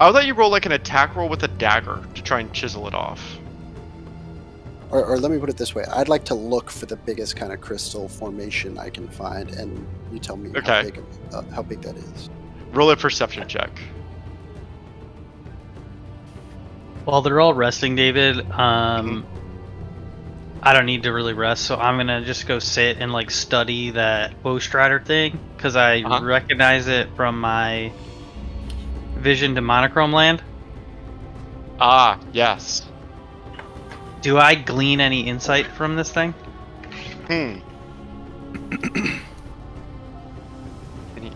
would let you roll like an attack roll with a dagger to try and chisel it off. Or let me put it this way: I'd like to look for the biggest kind of crystal formation I can find, and you tell me Okay. how big that is. Roll a perception check. While they're all resting, David, I don't need to really rest, so I'm gonna just go sit and like study that Bowstrider thing because I recognize it from my vision to monochrome land. Ah, yes. Do I glean any insight from this thing? Any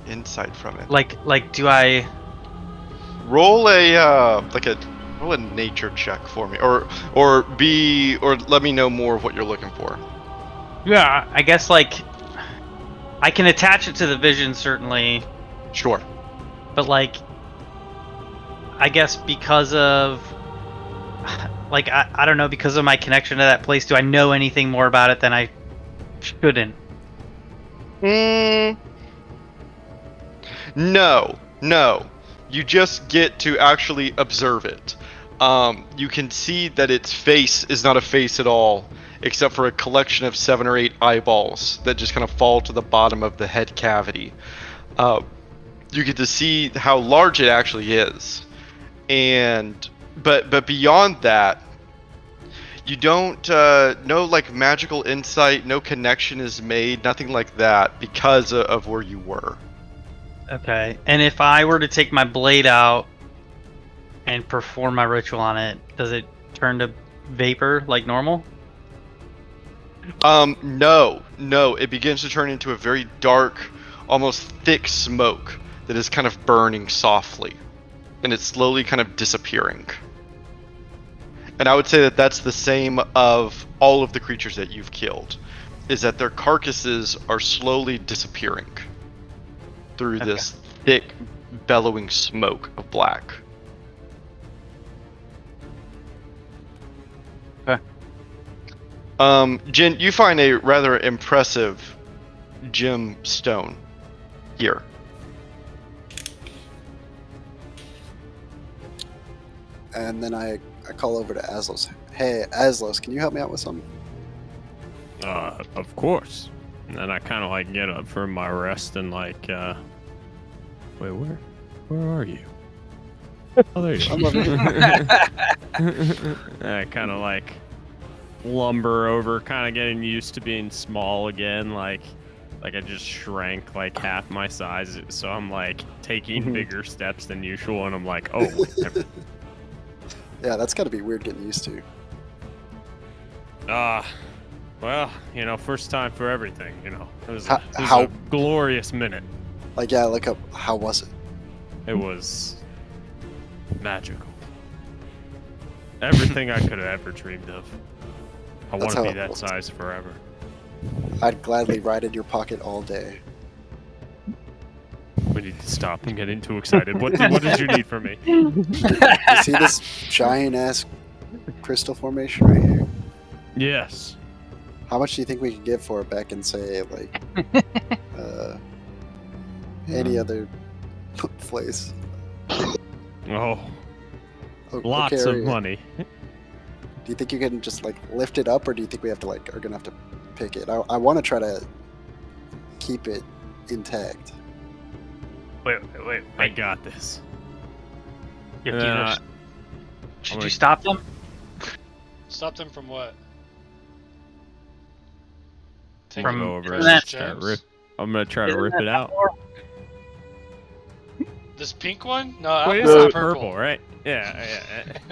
insight from it? Like, do I Roll a roll a nature check for me, or let me know more of what you're looking for. Yeah, I guess like I can attach it to the vision certainly, Sure. but like I guess because of like I don't know, because of my connection to that place, do I know anything more about it than I shouldn't? No. You just get to actually observe it. You can see that its face is not a face at all, except for a collection of 7 or 8 eyeballs that just kind of fall to the bottom of the head cavity. You get to see how large it actually is, but beyond that, you don't no like magical insight, no connection is made, nothing like that because of where you were. Okay, and if I were to take my blade out and perform my ritual on it, does it turn to vapor like normal? No, it begins to turn into a very dark, almost thick smoke that is kind of burning softly, and it's slowly kind of disappearing. And I would say that that's the same of all of the creatures that you've killed, is that their carcasses are slowly disappearing through this thick, bellowing smoke of black. Okay. Jin, you find a rather impressive gemstone here. And then I call over to Aslos. Hey, Aslos, can you help me out with something? Of course. And then I kind of like get up from my rest and like, wait, where are you? Oh, there you I'm over are. I kind of like lumber over, kind of getting used to being small again. Like I just shrank like half my size, so I'm like taking bigger steps than usual, and I'm like, oh, wait, Yeah, that's got to be weird getting used to. well, first time for everything. It was, How- it was how- a glorious minute. Like, yeah, look up. How was it? It was magical. Everything I could have ever dreamed of. I That's want to how be it that was. size forever. I'd gladly ride in your pocket all day. We need to stop. I'm getting too excited. What did you need from me? You see this giant ass crystal formation right here? Yes. How much do you think we could get for it back in, say, like, any other place? Oh, Okay, lots of money. Do you think you can just like lift it up, or do you think we have to are gonna have to pick it? I want to try to keep it intact. Wait. I got this. Yokitos, should I'm you stop them? Stop them from what? I'm Taking gonna go over precious that- gems? I'm gonna try to rip it out. This pink one? No, Wait, apple's it's not not purple. purple, right? Yeah.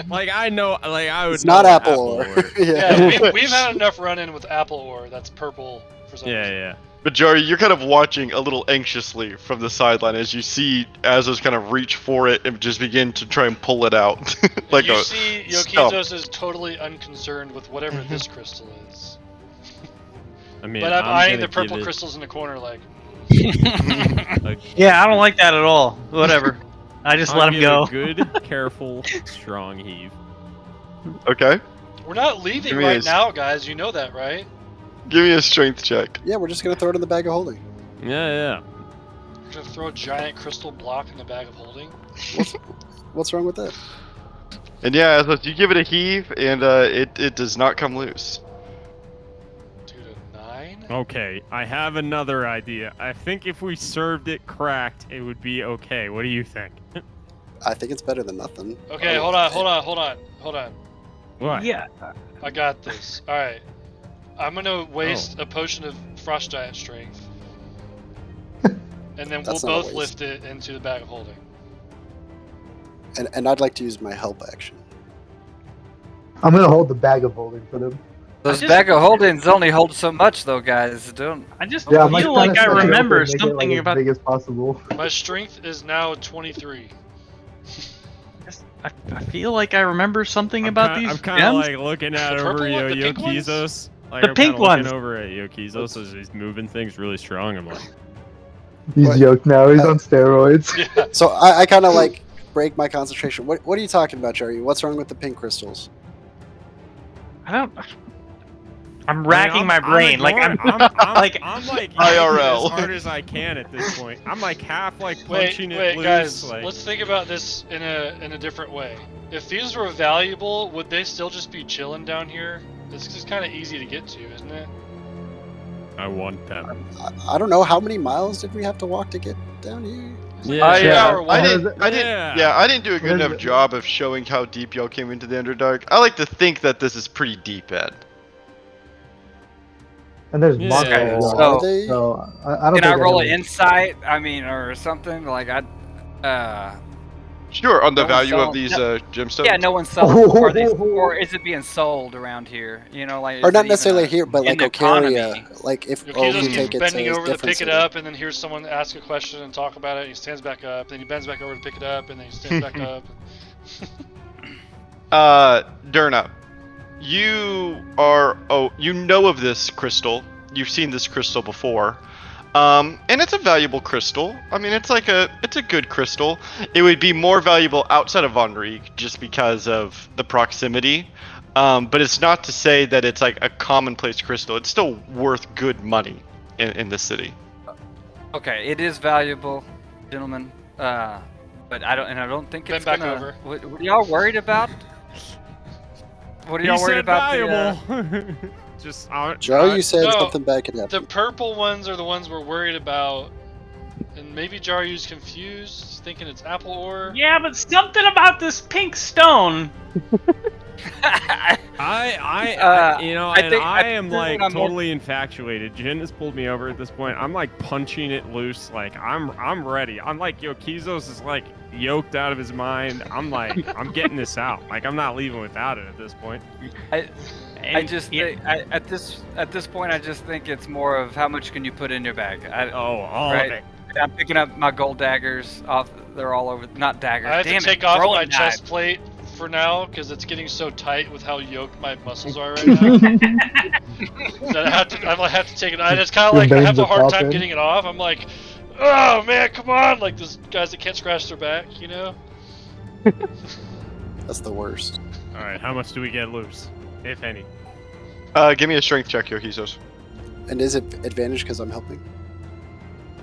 Like I know, like I would. It's not know apple ore. Yeah, we've had enough run-in with apple ore that's purple for some reason. Yeah. But Jari, you're kind of watching a little anxiously from the sideline as you see Azos kind of reach for it and just begin to try and pull it out. like you a see stump. Yokitos is totally unconcerned with whatever this crystal is. I mean, But I'm eyeing gonna the purple give it crystals in the corner like, Yeah, I don't like that at all. Whatever. I just I'll let him give go. A good, careful, strong heave. Okay. we're not leaving Give me right a- now, guys. You know that, right? Give me a strength check. Yeah, we're just gonna throw it in the bag of holding. Yeah. We're gonna throw a giant crystal block in the bag of holding. What's wrong with that? And yeah, Azos, you give it a heave, and it does not come loose. Dude, a 9? Okay, I have another idea. I think if we served it cracked, it would be okay. What do you think? I think it's better than nothing. Okay, Oh, hold on. What? Yeah. I got this. Alright. I'm gonna waste a potion of frost giant strength. And then we'll That's not a both waste. lift it into the bag of holding. And I'd like to use my help action. I'm gonna hold the bag of holding for them. Those just- bag of holdings only hold so much, though, guys. Don't. I just Yeah, I'm feel trying like to I stretch it remember open, make it, something like, about. as big as possible. My strength is now 23. I feel like I remember something I'm about kinda, these I'm kind of gems. like looking at The over purple one? The pink ones? Yokizos. Like, The I'm pink kinda looking ones. over at Yokizos as he's moving things really strong. I'm like, He's What? yoked now. He's on steroids. Yeah. So I kind of like break my concentration. What are you talking about, Jerry? What's wrong with the pink crystals? I don't. I'm racking my brain. Like I'm, I'm like I'm like IRL. as hard as I can at this point. I'm like half like Wait, punching it wait, loose. guys. like, Let's think about this in a different way. If these were valuable, would they still just be chilling down here? This is kind of easy to get to, isn't it? I want them. I don't know. How many miles did we have to walk to get down here? Yeah. Yeah, hour I walk. didn't. Yeah, I didn't do a good What is enough it? job of showing how deep y'all came into the Underdark. I like to think that this is pretty deep, Ed. And there's Yeah. monsters. Okay, as well. Are they? So I don't Can I think roll an anyone- insight? I mean, or something like Sure, on the No one's value of selling- these no- gemstones. Yeah, no one's selling. Or is it being sold around here? You know, like. Or is not it even necessarily a- here, but in like the economy? Ocaria. Like if Yokizo we keeps take it bending to over to different pick it city. up, and then hears someone ask a question and talk about it. He stands back up, then he bends back over to pick it up, and then he stands back up. Durna, you are. Oh, you know of this crystal. You've seen this crystal before. And it's a valuable crystal. I mean, it's a good crystal. It would be more valuable outside of Von Riek just because of the proximity. But it's not to say that it's like a commonplace crystal. It's still worth good money in the city. Okay, it is valuable, gentlemen. But I don't think Bend it's back gonna. over. What are y'all worried about? What are y'all He worried said about? valuable. Just Joe, you said No, something bad could The happen. purple ones are the ones we're worried about. And maybe Jaryu's confused, thinking it's apple ore. Yeah, but something about this pink stone. You know, I and think- I I am think like I'm more- totally infatuated. Jin has pulled me over at this point. I'm like punching it loose. Like I'm ready. I'm like Kizos is like yoked out of his mind. I'm like I'm getting this out. Like I'm not leaving without it at this point. I And just it- at this point I just think it's more of how much can you put in your bag. All Right. of it. I'm picking up my gold daggers off. They're all over. Not daggers. I have damn to take it, off throwing my knives. chest plate for now because it's getting so tight with how yoked my muscles are right now. So I have to take it. And it's kind of Your like I have veins a are hard time popping. getting it off. I'm like, oh man, come on! Like those guys that can't scratch their back, you know? That's the worst. All right, how much do we get loose, if any? Give me a strength check, Yohisos. And is it advantage because I'm helping?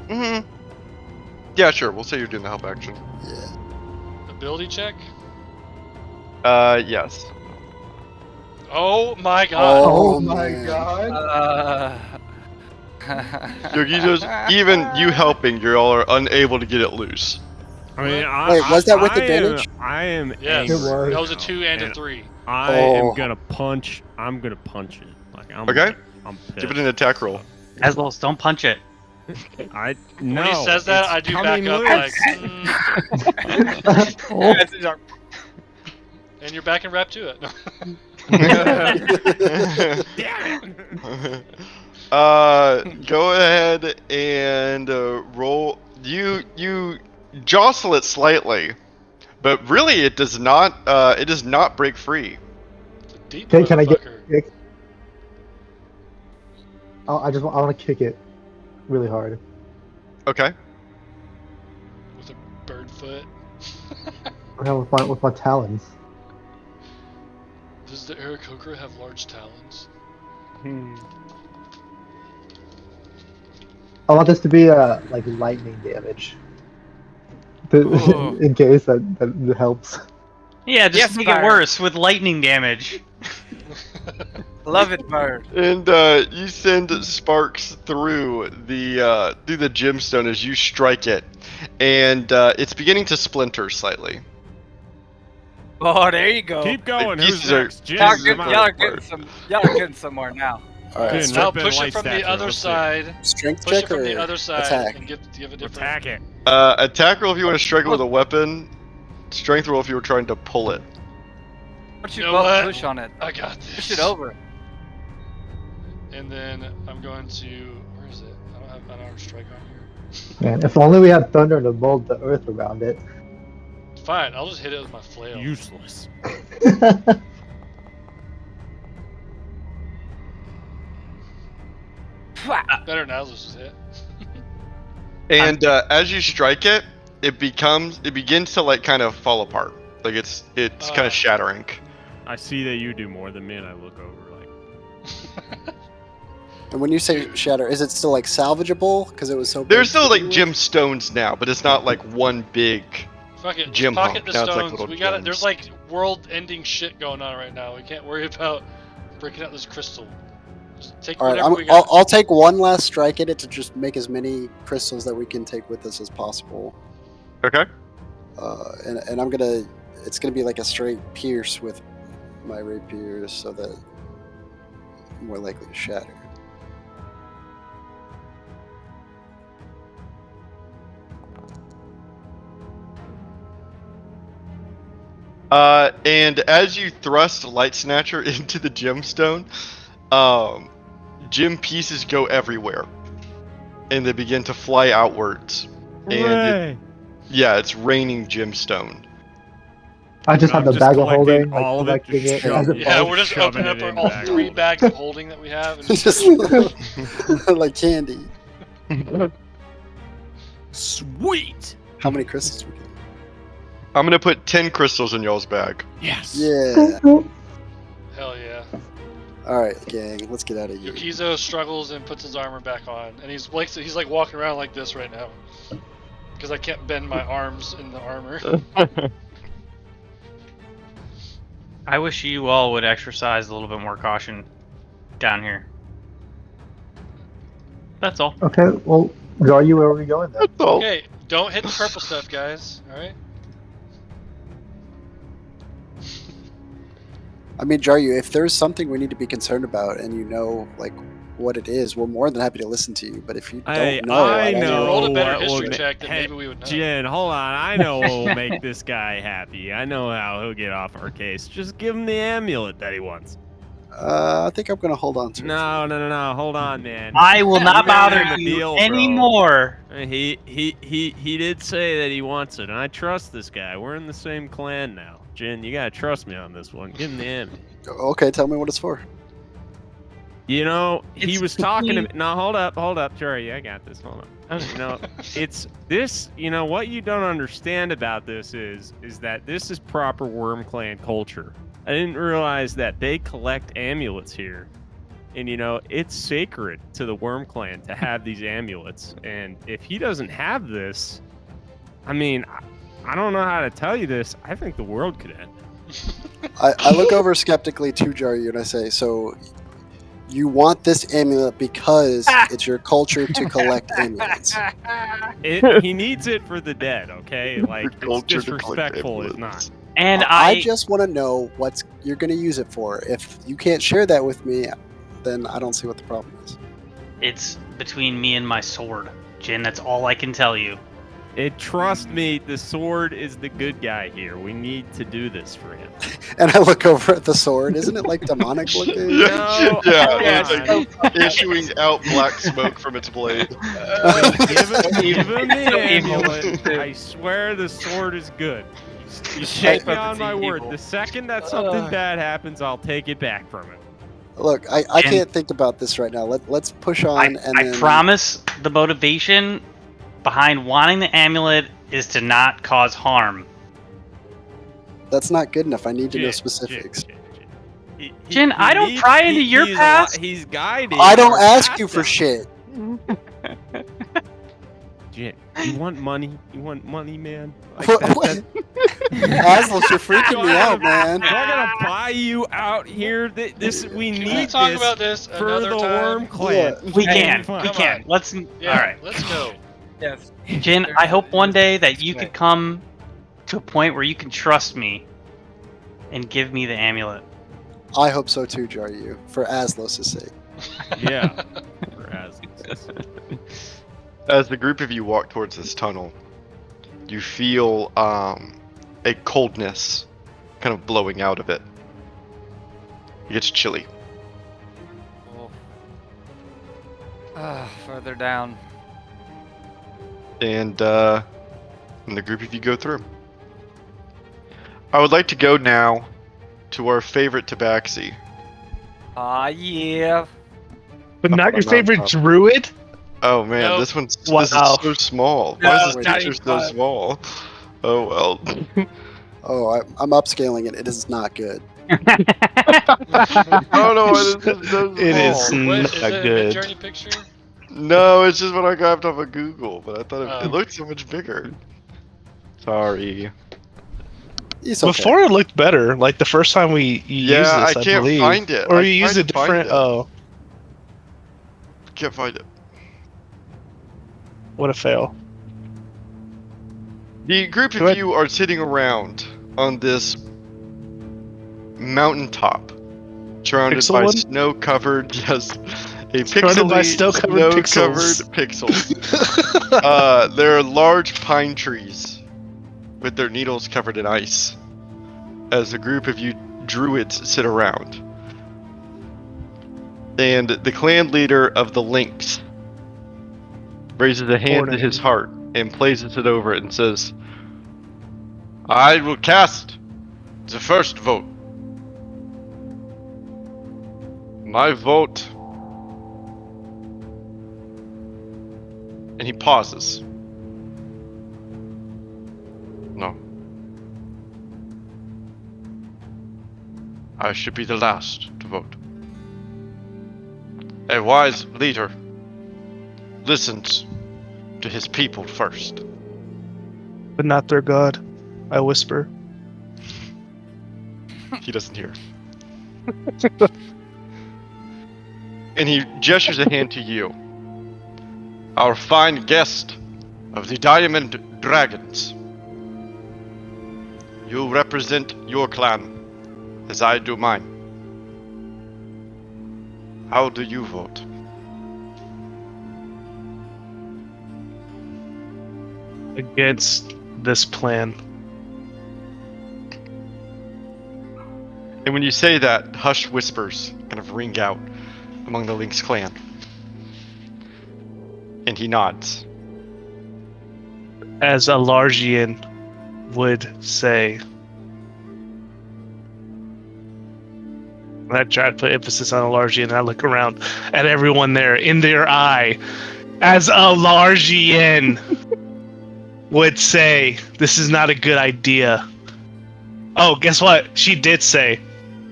Mm-hmm. Yeah, sure. We'll say you're doing the help action. Yeah. Ability check. Yes. Oh my god! Oh my man. god. Yogitos, even you helping, you all are unable to get it loose. I mean, Wait, was that with I advantage? I am Yes, It angry. was. that was a 2 and a And 3. I Oh. am gonna punch. I'm gonna punch it. Like I'm. Okay. Like, I'm pissed. Give it an attack roll. Aslos, don't punch it. No. When he says that, it's I do coming back up loose. like, Oh, and you're back and wrapped to it. Damn it. Go ahead and roll. You jostle it slightly, but really it does not. It does not break free. It's a deep can I get? motherfucker. I want to kick it really hard. Okay. With a bird foot. With my talons. Does the Aarakocra have large talons? I want this to be like lightning damage. Ooh. In case that helps. Yeah, just Yes, make Byron. it worse with lightning damage. Love it, bird. And you send sparks through the gemstone as you strike it, and it's beginning to splinter slightly. Oh, there you go. Keep going. These Who's are- next? Jin, Y'all are Jesus, getting, come y'all on. are getting some. Y'all are getting somewhere now. All right. Good. Now Strip and push it light from the stature, other let's see. side. Strength Push check it from or the other side attack? and give a different. Attack it. Attack roll if you want to strike it with a weapon. Strength roll if you were trying to pull it. Why don't you You know both what? push on it? I got this. Push it over. And then I'm going to. Where is it? I don't have unarmed strike on here. Man, if only we had thunder to mold the earth around it. Fine, I'll just hit it with my flail. Useless. Better now, let's just hit. And as you strike it, it begins to like kind of fall apart. Like it's kind of shattering. I see that you do more than me, and I look over like. And when you say shatter, is it still like salvageable? Because it was so. There's big still to like begin with? gemstones now, but it's not like one big. Fuck it, Gem just pocket hunk. the Now it's like stones. little We got it. gems. There's like world-ending shit going on right now. We can't worry about breaking out this crystal. Just take All right, whatever we got. I'll take one last strike at it to just make as many crystals that we can take with us as possible. Okay. And I'm gonna. It's gonna be like a straight pierce with my rapier, so that I'm more likely to shatter. And as you thrust Light Snatcher into the gemstone, gem pieces go everywhere, and they begin to fly outwards. Hooray! It's raining gemstone. I just I'm have the just bag of collecting holding, like all of it, collecting just it as it Yeah, falls. we're just shoving opening up it in all bag. 3 bags of holding that we have. And Just like candy. Sweet. How many crystals we get? I'm gonna put 10 crystals in y'all's bag. Yes. Yeah. Hell yeah. All right, gang. Let's get out of here. Yokizo struggles and puts his armor back on, and he's like walking around like this right now, because I can't bend my arms in the armor. I wish you all would exercise a little bit more caution. down here. That's all. Okay, well, draw you where are we going then? That's all. Okay, don't hit the purple stuff, guys. All right. I mean, Jaryu, if there's something we need to be concerned about, and you know, like what it is, we're more than happy to listen to you. But if you Hey, don't know, I don't If you know rolled a better what will history ma- check, then Hey, maybe we would know. Jen, hold on. I know what will make this guy happy. I know how he'll get off our case. Just give him the amulet that he wants. I think I'm gonna hold on to it. No. Hold on, man. I will not You made bother him a you deal, bro. anymore. He did say that he wants it, and I trust this guy. We're in the same clan now. Jen, you gotta trust me on this one. Give him the amulet. Okay, tell me what it's for. You know, he It's was talking to me. between- No, hold up, Jerry. I got this. Hold on. You know, it's this. You know what you don't understand about this is that this is proper Worm Clan culture. I didn't realize that they collect amulets here, and you know, it's sacred to the Worm Clan to have these amulets. And if he doesn't have this, I mean, I don't know how to tell you this. I think the world could end. I look over skeptically to Jaryu and I say, so you want this amulet because it's your culture to collect amulets. He needs it for the dead. Okay, like it's culture to collect disrespectful if amulets. not. And I just want to know what you're going to use it for. If you can't share that with me, then I don't see what the problem is. It's between me and my sword, Jin. That's all I can tell you. Trust me, the sword is the good guy here. We need to do this for him. And I look over at the sword. Isn't it like demonic looking? No, Yeah, come it's on. like issuing out black smoke from its blade. Give him the So evil. amulet. I swear the sword is good. You Shape take me of on it's my word. evil. The second that something bad happens, I'll take it back from him. Look, I Jin. can't think about this right now. Let's push on. and I then promise the motivation behind wanting the amulet is to not cause harm. That's not good enough. I need to know Jin, specifics. Jin, I don't pry into your past. He's guiding. I don't our ask path you for down. shit. Jin, you want money? You want money, man? Like What- that- what? that- Aslos, you're freaking me out, man. Do I gotta buy you out here? This we Can we need talk this about this for another the time? Worm Clan. We Hey, can. fine. We Come can. on. Let's. Yeah, All right. let's go. Yes. Jin, I hope one day that you could come to a point where you can trust me and give me the amulet. I hope so too, Jaryu, for Aslos' sake. Yeah. For Aslos. As the group of you walk towards this tunnel, you feel a coldness kind of blowing out of it. It gets chilly. Further down. And the group of you go through. I would like to go now to our favorite tabaxi. Ah, yeah. But not your Not favorite top. druid? Oh man, Nope. this this Wow. is so small. Why No, is this not teacher even so close. small? Oh well. Oh, I'm upscaling it. It is not good. Oh no, this is so small. It is What, not is it a good. Midjourney picture? No, it's just when I grabbed off of Google, but I thought it Oh. looked so much bigger. Sorry. It's okay. Before it looked better. Like the first time you used Yeah, this, I I can't believe. find it. Or I you used a tried to find different. it. Oh, Can't find it. what a fail. The group Go of ahead. you are sitting around on this mountaintop, surrounded Pixel by one? snow-covered, yes, a Surrounded by pixely, snow-covered pixels. There are large pine trees with their needles covered in ice, as a group of you druids sit around. And the clan leader of the Lynx raises a hand to his heart and places it over it and says, I will cast the first vote. My vote. And he pauses. No. I should be the last to vote. A wise leader listens to his people first. But not their god. I whisper. He doesn't hear. And he gestures a hand to you. Our fine guest of the Diamond Dragons. You represent your clan, as I do mine. How do you vote? Against this plan. And when you say that, hushed whispers kind of ring out among the Lynx clan. And he nods. As a Largian would say. And I try to put emphasis on a Largian, and I look around at everyone there in their eye. As a Largian would say, this is not a good idea. Oh, guess what? She did say.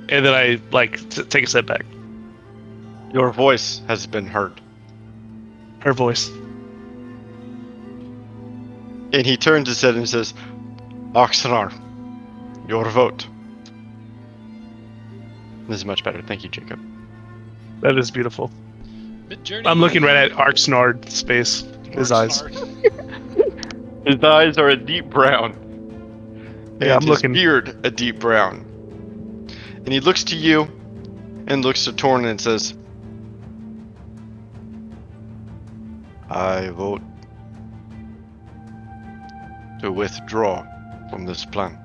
And then I, take a step back. Your voice has been heard. Her voice. And he turns his head and says, Oxnard, your vote. This is much better. Thank you, Jacob. That is beautiful. Mid-journey. I'm looking right at Arksnard's face. His eyes. His eyes are a deep brown. Yeah, and I'm his looking. beard a deep brown. And he looks to you and looks to Torn and says, I vote to withdraw from this plan.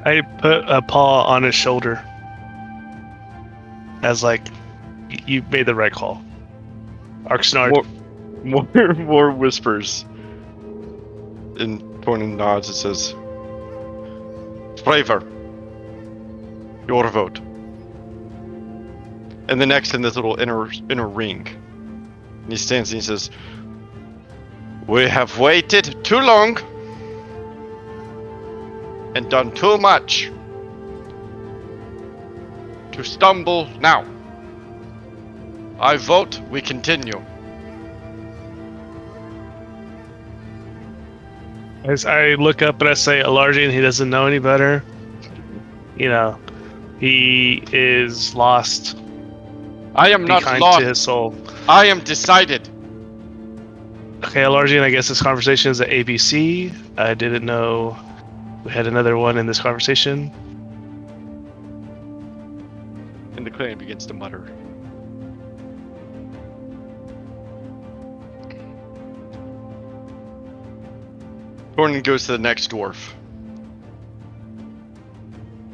I put a paw on his shoulder. As you made the right call. Arksnard. More whispers. And Torn nods and says, Fravor, your vote. And the next in this little inner ring. And he stands and he says, we have waited too long and done too much to stumble now. I vote we continue. As I look up and I say, Alargian, he doesn't know any better. You know, he is lost. I am not Behind lost. to his soul. I am decided. Okay, Alargian, I guess this conversation is at ABC. I didn't know we had another one in this conversation. And the clan begins to mutter. Gordon goes to the next dwarf.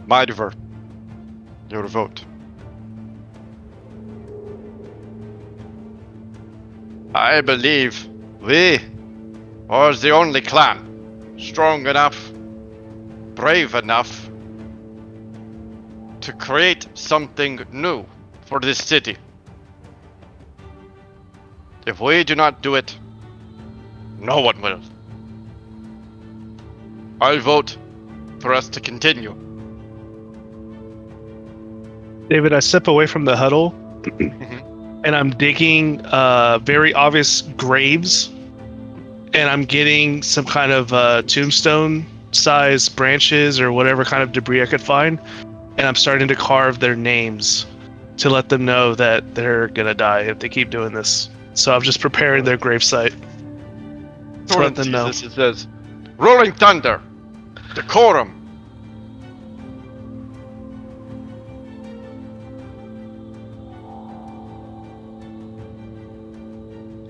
Mydiver, your vote. I believe we are the only clan strong enough, brave enough to create something new for this city. If we do not do it, no one will. I vote for us to continue. David, I step away from the huddle and I'm digging very obvious graves, and I'm getting some kind of tombstone size branches or whatever kind of debris I could find, and I'm starting to carve their names to let them know that they're gonna die if they keep doing this. So I'm just preparing their gravesite to let them know. This, it says, Rolling Thunder, Decorum.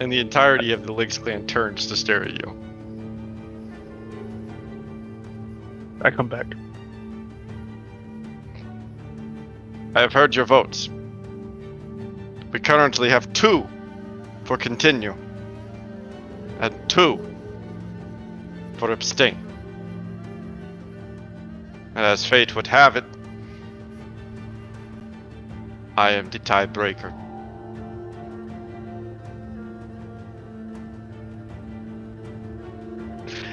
And the entirety of the Lynx clan turns to stare at you. I come back. I have heard your votes. We currently have 2 for continue, and 2 for abstain. And as fate would have it, I am the tiebreaker.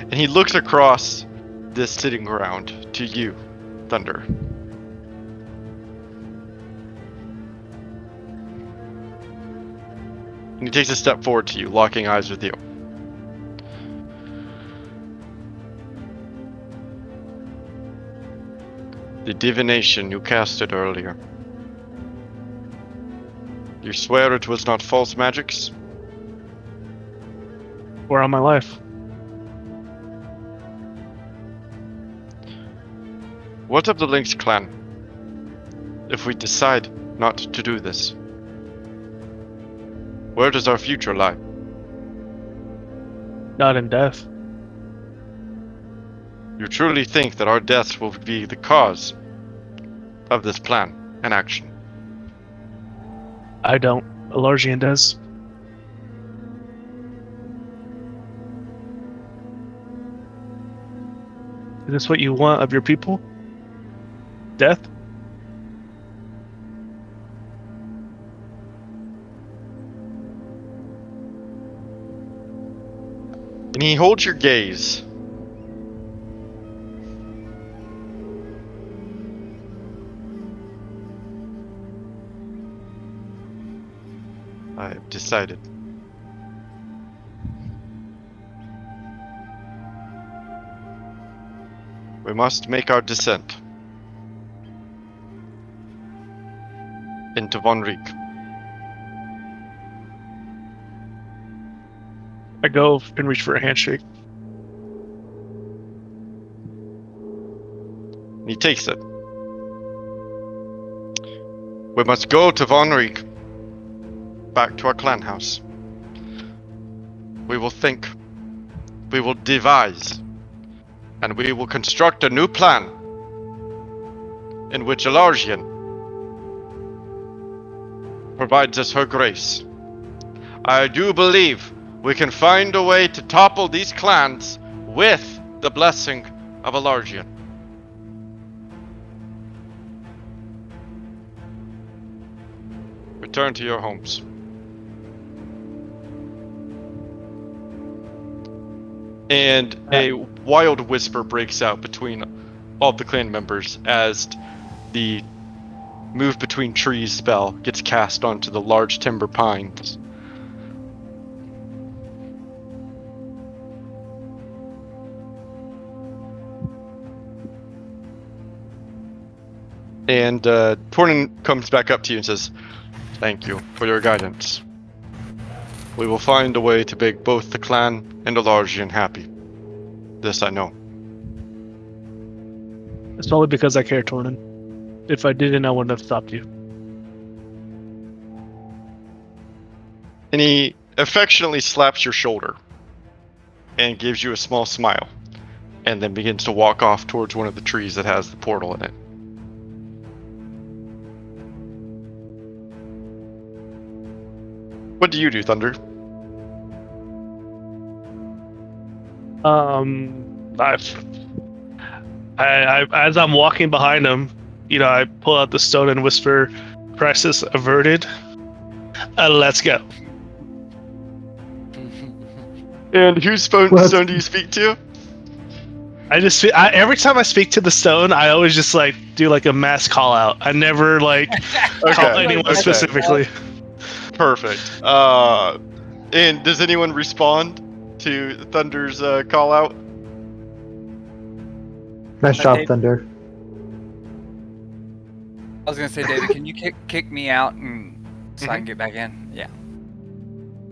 And he looks across this sitting ground to you, Thunder. And he takes a step forward to you, locking eyes with you. The divination you casted earlier. You swear it was not false magics? Or on my life. What of the Lynx clan? If we decide not to do this, where does our future lie? Not in death. You truly think that our deaths will be the cause of this plan and action? I don't. Elargian does. Is this what you want of your people? Death? And he holds your gaze. I have decided. We must make our descent into Von Riek. I go and reach for a handshake. He takes it. We must go to Von Riek. Back to our clan house. We will think. We will devise. And we will construct a new plan in which Elargian provides us her grace. I do believe we can find a way to topple these clans with the blessing of Elargian. Return to your homes. And a wild whisper breaks out between all the clan members as the move between trees spell gets cast onto the large timber pines. And Tornin comes back up to you and says, "Thank you for your guidance. We will find a way to make both the clan and Elargian happy. This I know." It's only because I care, Tornin. If I didn't, I wouldn't have stopped you. And he affectionately slaps your shoulder and gives you a small smile, and then begins to walk off towards one of the trees that has the portal in it. What do you do, Thunder? I as I'm walking behind him, I pull out the stone and whisper, "Crisis averted. Let's go." And whose stone do you speak to? Every time I speak to the stone, I always just do a mass call out. I never call anyone specifically. Perfect. And does anyone respond to Thunder's call out? Nice job, Thunder. I was gonna say, David, can you kick me out and so I can get back in? Yeah.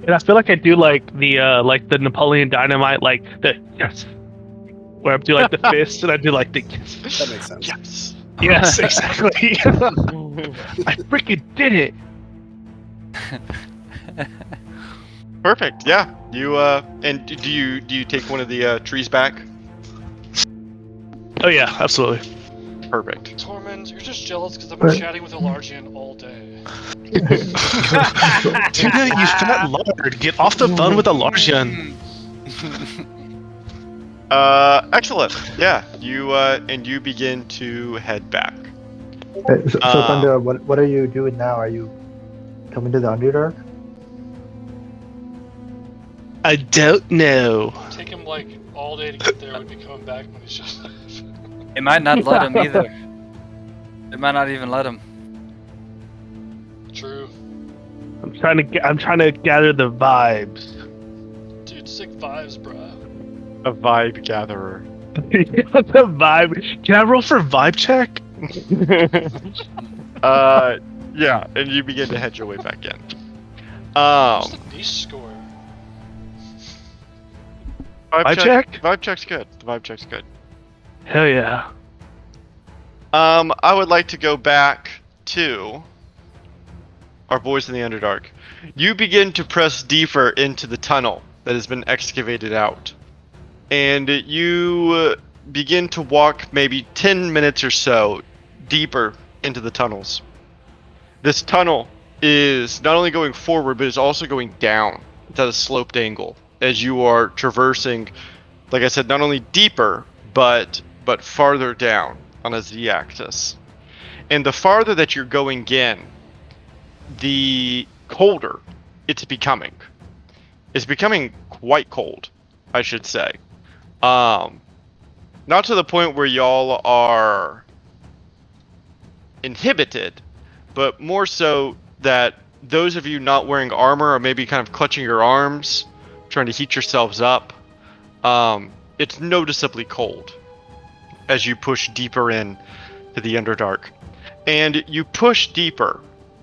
And I feel like I do the Napoleon Dynamite, the yes, where I do the fist and I do the yes. That makes sense. Yes. Yes, exactly. I freaking did it. Perfect. Yeah. You and do you take one of the trees back? Oh yeah, absolutely. Perfect. Tormund, you're just jealous because I've been chatting with Elargian all day. Tuna, you fat lard. Get off the phone with Elargian. Excellent. Yeah. You and you begin to head back. So Thunder, what are you doing now? Are you coming to the Underdark? I don't know. Take him all day to get there. We'd be coming back when he shows up. It might not let him either. It might not even let him. True. I'm trying to gather the vibes. Dude, sick vibes, bruh. A vibe gatherer. The vibe. Can I roll for vibe check? Yeah, and you begin to head your way back in. What's the niche score? Vibe check? Vibe check's good. The vibe check's good. Hell yeah. I would like to go back to our boys in the Underdark. You begin to press deeper into the tunnel that has been excavated out. And you begin to walk maybe 10 minutes or so deeper into the tunnels. This tunnel is not only going forward, but is also going down. It's at a sloped angle as you are traversing, like I said, not only deeper, but farther down on a z-axis. And the farther that you're going in, the colder it's becoming. It's becoming quite cold, I should say. Not to the point where y'all are inhibited, but more so that those of you not wearing armor are maybe kind of clutching your arms, trying to heat yourselves up. It's noticeably cold as you push deeper in to the Underdark. And you push deeper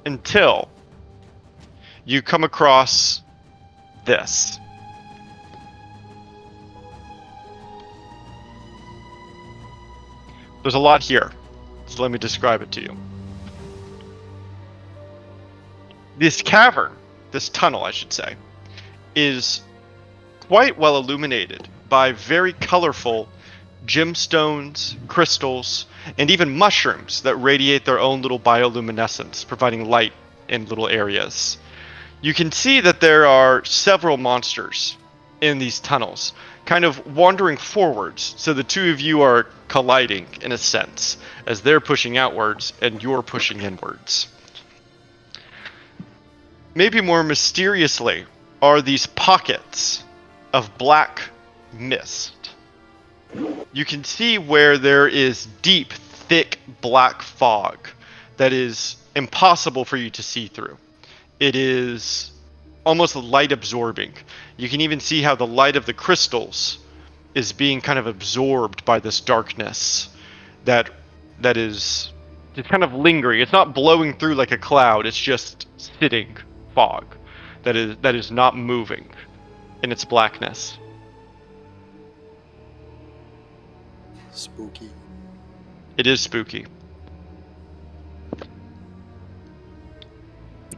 until you come across this. There's a lot here, so let me describe it to you. This cavern, this tunnel I should say, is quite well illuminated by very colorful gemstones, crystals, and even mushrooms that radiate their own little bioluminescence, providing light in little areas. You can see that there are several monsters in these tunnels, kind of wandering forwards, so the two of you are colliding in a sense, as they're pushing outwards and you're pushing inwards. Maybe more mysteriously are these pockets of black mist. You can see where there is deep, thick black fog that is impossible for you to see through. It is almost light absorbing. You can even see how the light of the crystals is being kind of absorbed by this darkness that is just kind of lingering. It's not blowing through like a cloud, it's just sitting fog that is not moving in its blackness. Spooky. It is spooky.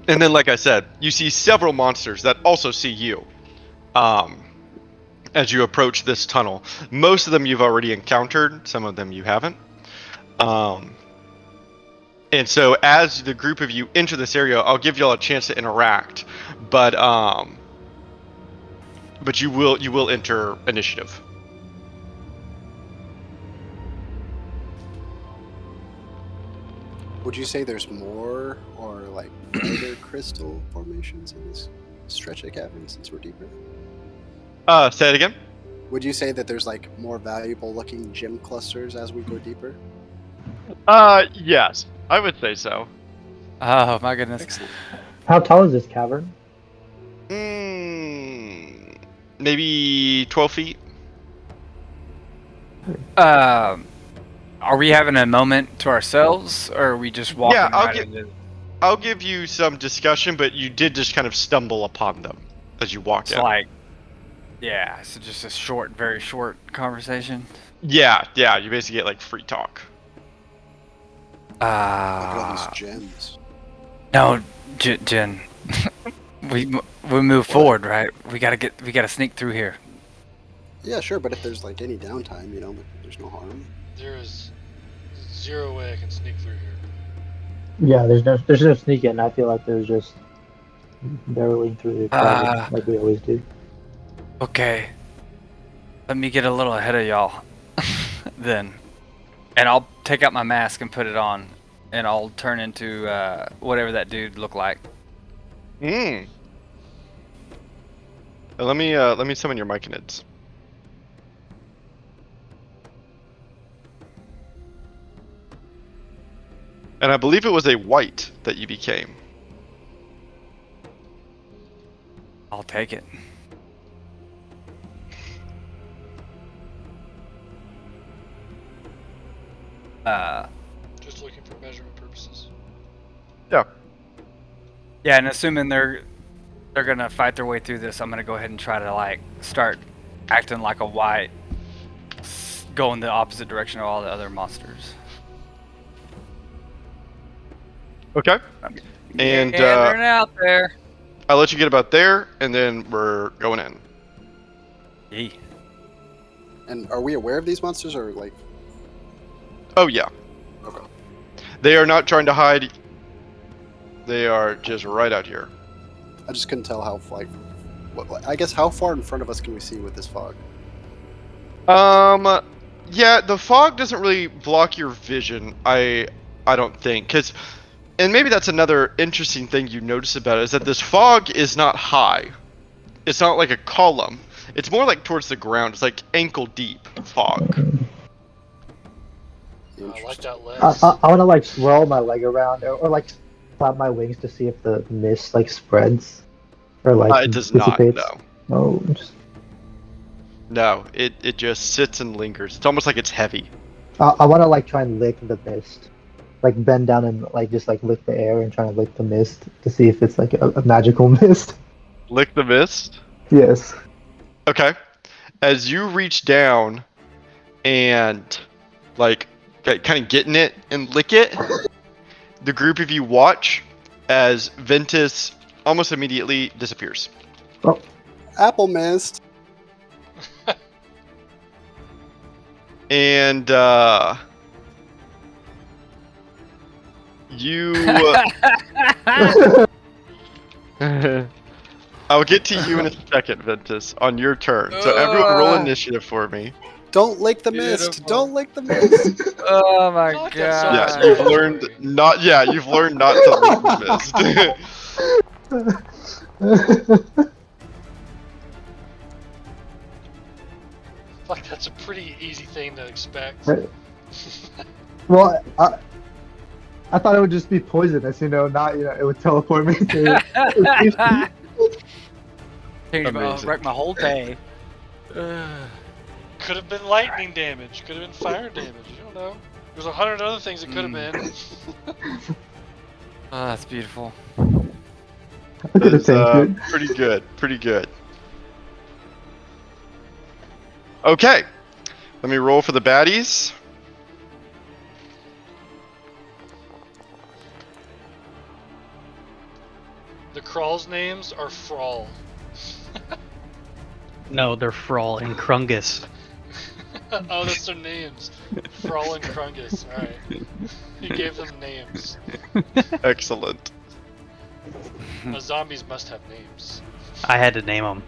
And then, like I said, you see several monsters that also see you as you approach this tunnel. Most of them you've already encountered, some of them you haven't. And so as the group of you enter this area, I'll give y'all a chance to interact, but you will enter initiative. Would you say there's more or like brighter crystal formations in this stretch of cavern since we're deeper? Say it again? Would you say that there's like more valuable looking gem clusters as we go deeper? Yes, I would say so. Oh my goodness. Excellent. How tall is this cavern? Maybe 12 feet. Are we having a moment to ourselves, or are we just walking right into? I'll give you some discussion, but you did just kind of stumble upon them as you walked in. It's like, yeah, so just a short, very short conversation. Yeah, you basically get like free talk. Look at all these gems. No, Jen. we move forward, right? We gotta sneak through here. Yeah, sure, but if there's like any downtime, there's no harm. There is zero way I can sneak through here. Yeah, there's no sneaking. I feel like there's just barreling through the cavern like we always do. Okay. Let me get a little ahead of y'all, then, and I'll take out my mask and put it on, and I'll turn into whatever that dude looked like. Let me summon your myconids. And I believe it was a white that you became. I'll take it. Just Yeah. Yeah, and assuming they're gonna fight their way through this, I'm gonna go ahead and try to like start acting like a white, go in the opposite direction of all the other monsters. Okay. And they're out there. I'll let you get about there, and then we're going in. Yee. And are we aware of these monsters, or like? Oh yeah. Okay. They are not trying to hide. They are just right out here. I just couldn't tell how I guess how far in front of us can we see with this fog? Yeah, the fog doesn't really block your vision. I don't think, and maybe that's another interesting thing you notice about it is that this fog is not high. It's not like a column. It's more like towards the ground. It's like ankle deep fog. I like that list. I want to like swirl my leg around or like flap my wings to see if the mist like spreads or like It does not. dissipates. No. Oh, just... No. It just sits and lingers. It's almost like it's heavy. I want to like try and lick the mist, like bend down and like just like lick the air and try to lick the mist to see if it's like a magical mist. Lick the mist. Yes. Okay. As you reach down and like kind of get in it and lick it, the group of you watch as Ventus almost immediately disappears. Oh, Apple mist. And you I'll get to you in a second, Ventus, on your turn. So everyone roll initiative for me. Don't lick the mist. Don't lick the mist. Oh my God, god. that's Yeah, so you've scary. learned not to lick the mist. Like that's a pretty easy thing to expect. Right. Well, I thought it would just be poisonous, not it would teleport me to. Amazing. Wreck my whole day. Could have been lightning damage. Could have been fire damage. You don't know. There's 100 other things it could have been. Oh, that's beautiful. Look at the That's, thing, pretty good. Pretty good. Okay. Let me roll for the baddies. The crawls names are Frawl. No, they're Frawl and Krungus. Oh, that's their names. Frawl and Krungus. Alright. He gave them names. Excellent. The zombies must have names. I had to name them.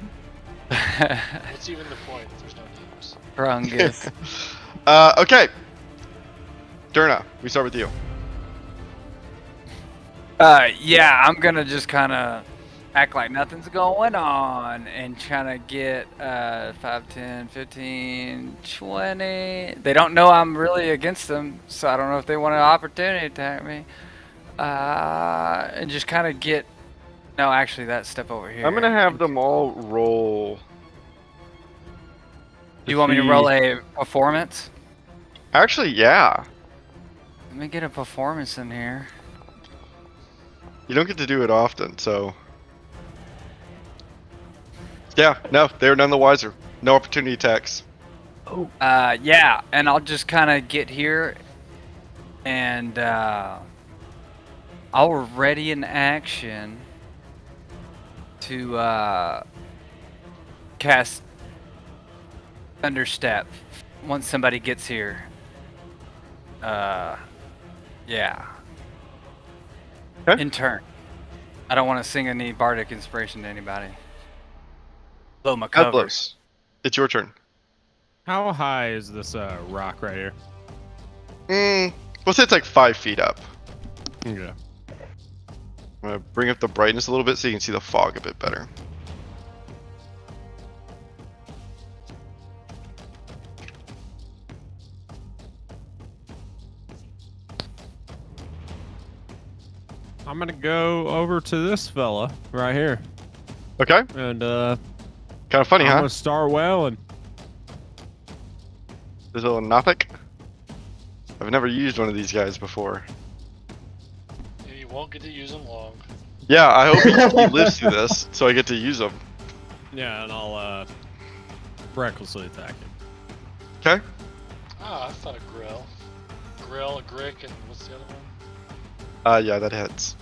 What's even the point if there's no names? Rungus. Okay. Durna, we start with you. Yeah, I'm gonna just kind of act like nothing's going on and trying to get 5, 10, 15, 20. They don't know I'm really against them, so I don't know if they want an opportunity to attack me. And just kind of get... No, actually, that step over here. I'm going to have them all roll. Do you want me to roll a performance? Actually, yeah. Let me get a performance in here. You don't get to do it often, so... Yeah, no, they're none the wiser. No opportunity attacks. Yeah, and I'll just kind of get here, and I'll ready an action to cast Thunderstep once somebody gets here. Yeah. Okay. In turn. I don't want to sing any bardic inspiration to anybody. Blow my cover. Atlas, it's your turn. How high is this rock right here? We'll say it's like 5 feet up. Okay. I'm gonna bring up the brightness a little bit so you can see the fog a bit better. I'm gonna go over to this fella right here, Okay. and Kind of funny, I'm huh? gonna start wailing. This little Nothic. I've never used one of these guys before. Any won't get to use them long. Yeah, I hope he lives through this, so I get to use them. Yeah, and I'll recklessly attack him. Okay. Ah, I thought a grill. Grill, a grick, and what's the other one? Yeah, that hits.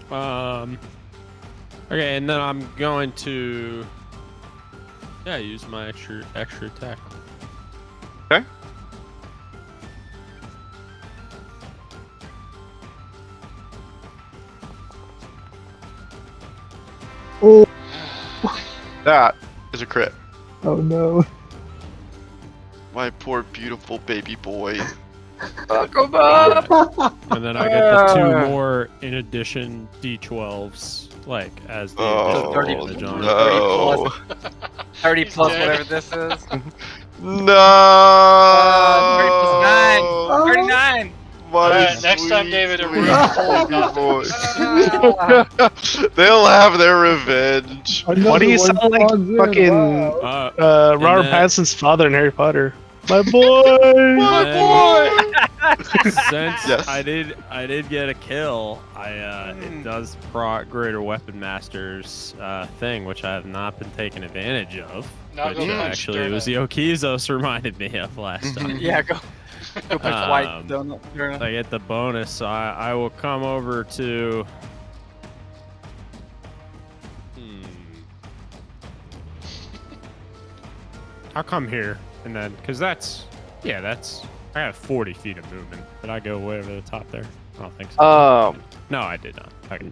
Grill. Okay, and then I'm going to use my extra attack. Okay. Oh, That is a crit. oh no. My poor beautiful baby boy. And then I get the 2 more in addition D12s, like as the Oh, additional damage on it. no. 30 He's plus dead. whatever this is. No. 30 plus 9. Oh. 39. My Alright, next time, sweet, David, a sweet room full of baby boy. Ah. They'll have their revenge. Why do Another you one sound like spawns in, fucking wow. Robert then- Pattinson's father in Harry Potter? My boy. My then- boy. Since Yes. I did get a kill, it does proc Greater Weapon Master's thing, which I have not been taking advantage of. Now Which go punch actually it was the Derna. Okizos reminded me of last time. Yeah, go punch white Um, donut. Derna. I get the bonus, so I will come over to. I'll come here, and then, because that's. I have 40 feet of movement. Did I go way over the top there? I don't think so. No, I did not. Okay.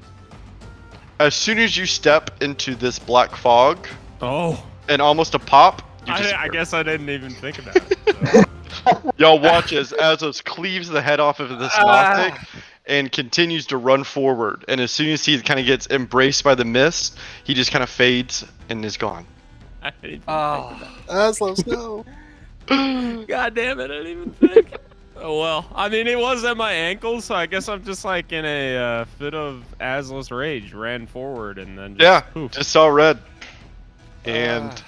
As soon as you step into this black fog Oh, and almost a pop, you I disappear. guess I didn't even think about it. So. Y'all watch as Azos cleaves the head off of this Gnostic and continues to run forward. And as soon as he kind of gets embraced by the mist, he just kind of fades and is gone. I didn't even Oh. Aslos, no. God damn it, I didn't even think. Oh well, I mean it was at my ankles, so I guess I'm just like in a fit of Aslos rage, ran forward and then just, Yeah, poof. just saw red. And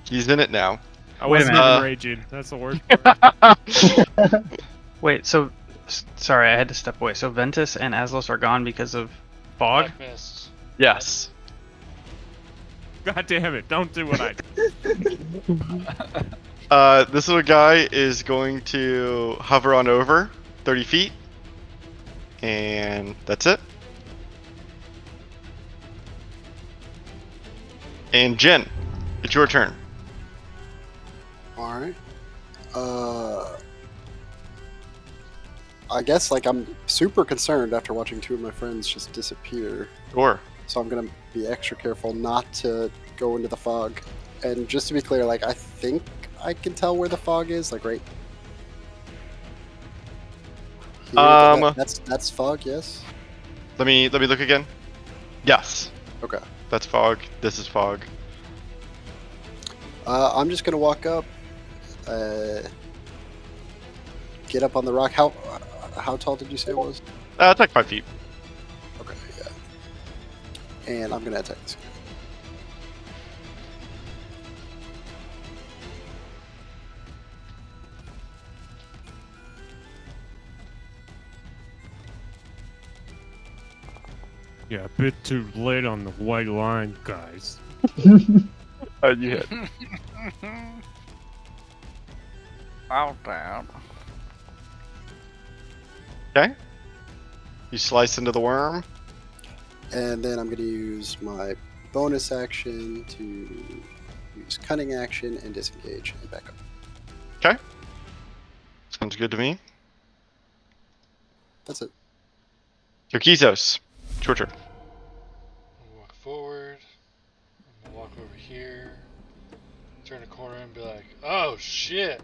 he's in it now. I Wait a wasn't minute. even raging. That's the worst part. Wait, so sorry, I had to step away. So Ventus and Aslos are gone because of fog? Black mist. Yes. God damn it, don't do what I did. This little guy is going to hover on over 30 feet. And that's it. And Jen, it's your turn. Alright. I guess like I'm super concerned after watching 2 of my friends just disappear. Sure. So I'm gonna be extra careful not to go into the fog. And just to be clear, like I think I can tell where the fog is, like right here. That's fog, yes? Let me look again. Yes. Okay. That's fog. This is fog. I'm just gonna walk up, get up on the rock. How tall did you say it was? It's like 5 feet. Okay, yeah. And I'm gonna attack this guy. Yeah, a bit too late on the white line, guys. You hit. Out down. Okay. You slice into the worm. And then I'm gonna use my bonus action to use cunning action and disengage and back up. Okay. Sounds good to me. That's it. Yokizos, it's your turn. I'm gonna walk forward. I'm gonna walk over here. Turn a corner and be like, oh shit!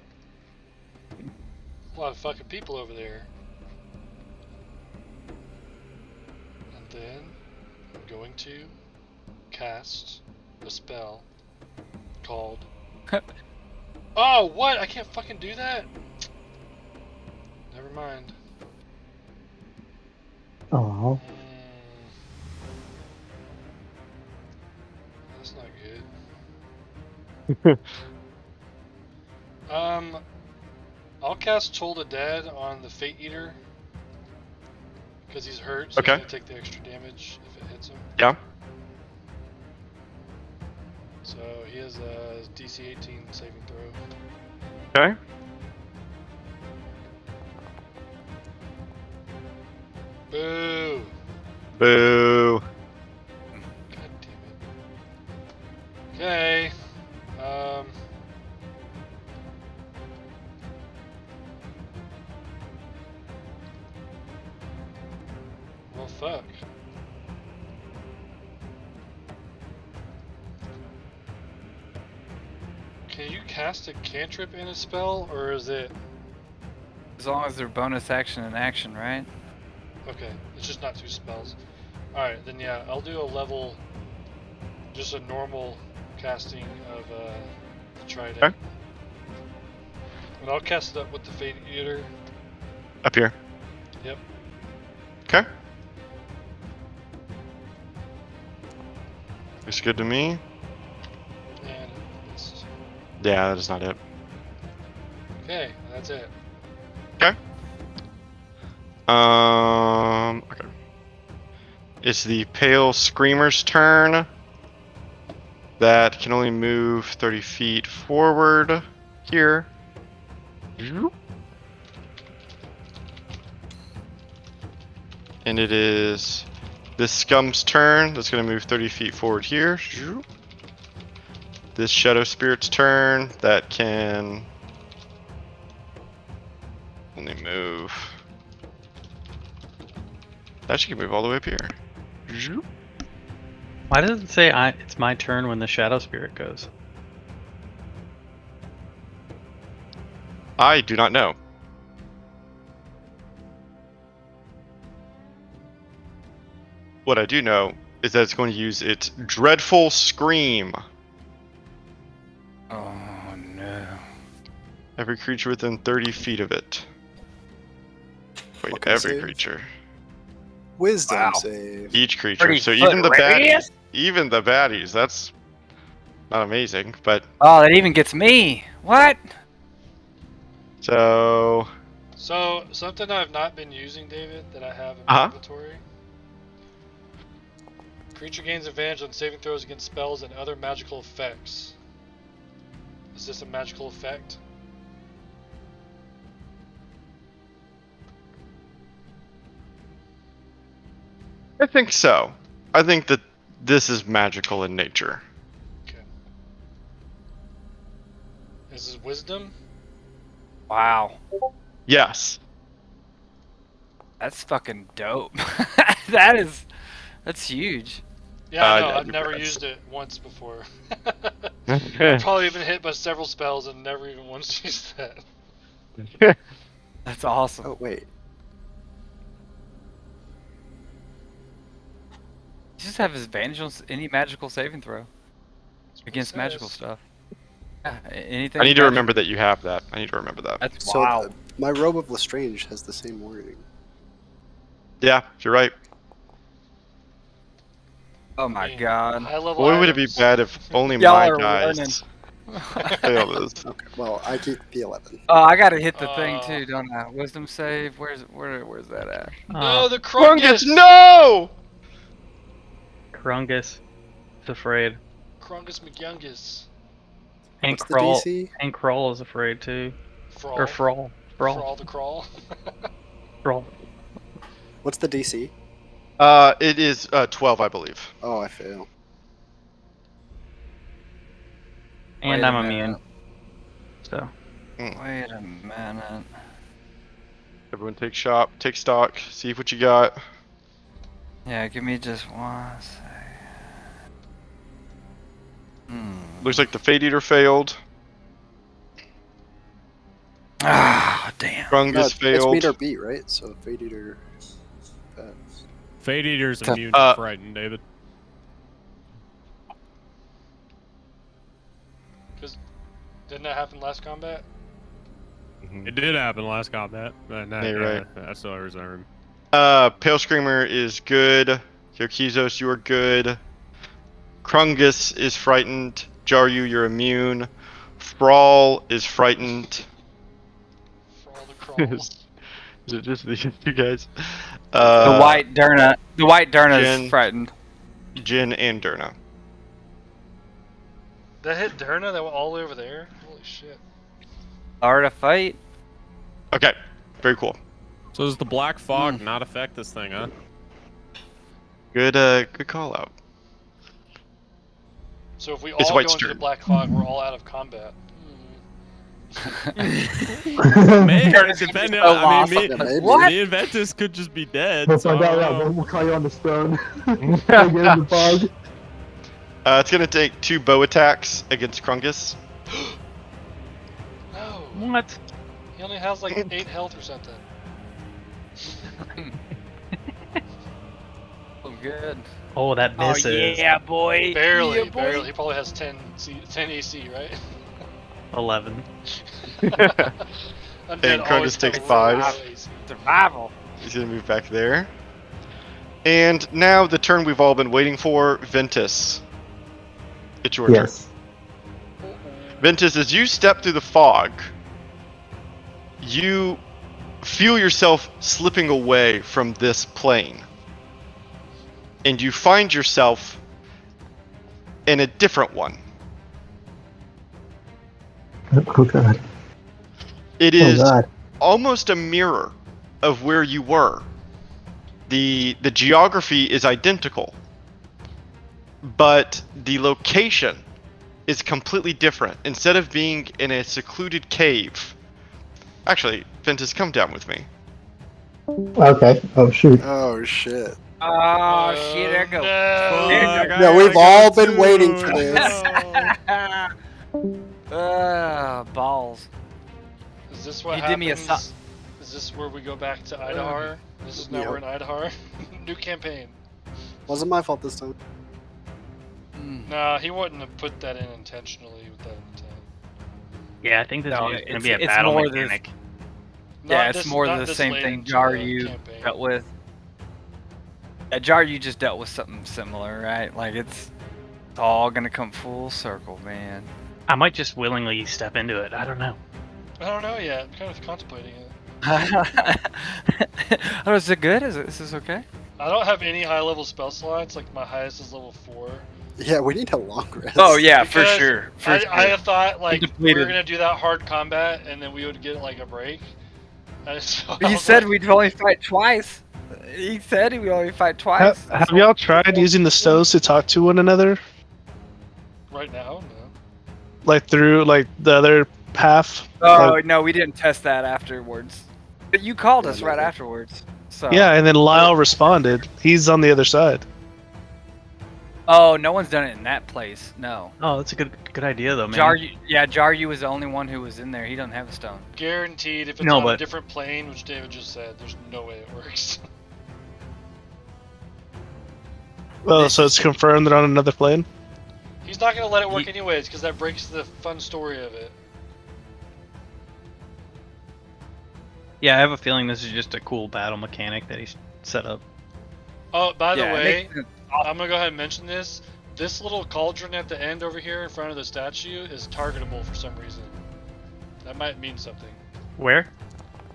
A lot of fucking people over there. And then I'm going to cast a spell called. Oh, what? I can't fucking do that? Never mind. Oh, That's not good. I'll cast Toll the Dead on the Fate Eater. Because he's hurt, so Okay. he's going to take the extra damage if it hits him. Yeah. So he has a DC 18 saving throw. Okay. Boo! Boo. God damn it. Okay. Well, fuck. Can you cast a cantrip in a spell, or is it... As long as they're bonus action and action, right? Okay, it's just not 2 spells. Alright, then yeah, I'll do a level... Just a normal casting of the Trident. Okay. And I'll cast it up with the Fate Eater. Up here. Yep. Okay. Looks good to me. And it missed. Yeah, that is not it. Okay, that's it. Okay. Okay. It's the Pale Screamer's turn. That can only move 30 feet forward here. And it is this scum's turn. That's going to move 30 feet forward here. This Shadow Spirit's turn. That can only move. That should move all the way up here. Why does it say it's my turn when the Shadow Spirit goes? I do not know. What I do know is that it's going to use its Dreadful Scream. Oh no. Every creature within 30 feet of it. Wait, What can I every save? creature. Wisdom Wow. save. Each creature. 30 So foot even the radius? even the baddies, that's not amazing, but Oh, that even gets me. What? so So, something I've not been using, David, that I have in my Uh-huh. inventory. Creature gains advantage on saving throws against spells and other magical effects. Is this a magical effect? I think so. I think that this is magical in nature. Okay. Is this wisdom? Wow. Yes. That's fucking dope. That's huge. Yeah, I know. yeah, I've you never bet. used it once before. I've probably been hit by several spells and never even once used that. That's awesome. Oh wait, You just have his advantage on any magical saving throw That's what it against magical says. stuff. Yeah, anything. I need to magical. remember that you have that. I need to remember that. That's so wow. my Robe of Lestrange has the same wording. Yeah, you're right. Oh my I mean, god. High level Boy, would it be items. bad if only Y'all my are guys fail this. Okay, well I keep the 11. Oh, I gotta hit the thing Oh. too, don't I? Wisdom save. Where's that at? No, the Krungus, Krungus! no! Krungus is afraid. Krungus McYungus. And What's the Crawl. DC? And Crawl is afraid too. Frawl. Or Frawl. Frawl. Frawl the crawl. Frawl. What's the DC? It is 12, I believe. Oh, I fail. And Wait a I'm minute. immune. So. Wait a minute. Everyone take stock, see what you got. Yeah, give me just 1 second. Looks like the Fate Eater failed. Ah, damn. Krungus No, it's failed. meet or beat, right? So Fate Eater. Fate Eater's Tough. immune to frighten, David. Didn't that happen last combat? Mhm. It did happen last combat. Yeah, you're right. That's all I remember. Pale Screamer is good. Yokizos, you are good. Krungus is frightened. Jaryu, you're immune. Frawl is frightened. crawls. Is it just these two guys? The white Derna's Jin. frightened. Jin and Durna. That hit Derna? That went all the way over there? Holy shit. Art of fight. Okay, very cool. So does the black fog not affect this thing, huh? Good call out. So if we It's all go White's into the turn. black fog, we're all out of combat. Man, Curtis depending so on, I lost. mean, Yeah, maybe. me and Ventus could just be dead. We'll So find I out. don't Yeah, know. we'll call you on the stone. We'll get in the fog. It's gonna take 2 bow attacks against Krungus. No. What? He only has like 8 health or something. Oh, good. Oh, that misses. boy. Barely, Yeah, boy. barely. He probably has 10 AC, right? 11. Undead And always Krungus takes have 5. low AC. Survival. He's gonna move back there. And now the turn we've all been waiting for, Ventus. It's your turn. Ventus, as you step through the fog, you feel yourself slipping away from this plane. And you find yourself in a different one. Oh god. It Oh is god. almost a mirror of where you were. The geography is identical, but the location is completely different. Instead of being in a secluded cave, actually, Ventus, come down with me. Okay. Oh shoot. Oh shit. Oh shit! There No. go. Yeah, we've all been waiting for this. Balls. Is this what You happens? did me a Is this where we go back to Idahar? This is now Yep. we're in Idahar. New campaign. Wasn't my fault this time. Nah, he wouldn't have put that in intentionally with that intent. Yeah, I think this No, is going to it's- be a it's battle more this- mechanic. Yeah, Not it's this- more not the this same late thing into Jar the you campaign. dealt with. Yeah, Jar you just dealt with something similar, right? Like it's all gonna come full circle, man. I might just willingly step into it. I don't know. I don't know yet. I'm kind of contemplating it. Oh, is it good? Is this okay? I don't have any high level spell slots. Like my highest is level 4. Yeah, we need a long rest. Oh yeah, for Because sure. For I sure. have thought like we depleted. were gonna do that hard combat and then we would get like a break. And so I He was said like, we'd only fight twice. He said we'd only fight twice. Have y'all tried using the stones to talk to one another? right now, no. Like through like the other path? Oh Like- no, we didn't test that afterwards. But you called us right never. afterwards. So Yeah, and then Lyle responded. He's on the other side. Oh, no one's done it in that place. No. Oh, that's a good idea though, man. Jaryu was the only one who was in there. He doesn't have a stone. Guaranteed, if it's No, on a but- different plane, which David just said, there's no way it works. Well, so it's confirmed they're on another plane? He's not gonna let it work anyways, because that breaks the fun story of it. Yeah, I have a feeling this is just a cool battle mechanic that he's set up. Oh, by the Yeah, it way, makes sense. I'm gonna go ahead and mention this. This little cauldron at the end over here in front of the statue is targetable for some reason. That might mean something. Where?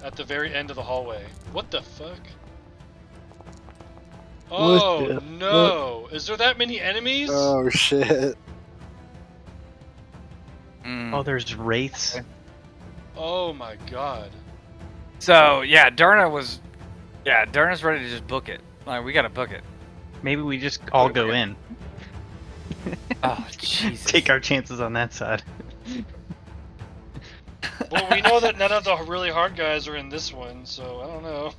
At the very end of the hallway. What the fuck? What Oh the- no! Is there that many enemies? Oh shit. Mm. Oh, there's wraiths. Oh my god. So yeah, Derna's ready to just book it. Like we gotta book it. Maybe we just all go in. Oh Jesus. Take our chances on that side. Well, we know that none of the really hard guys are in this one, so I don't know.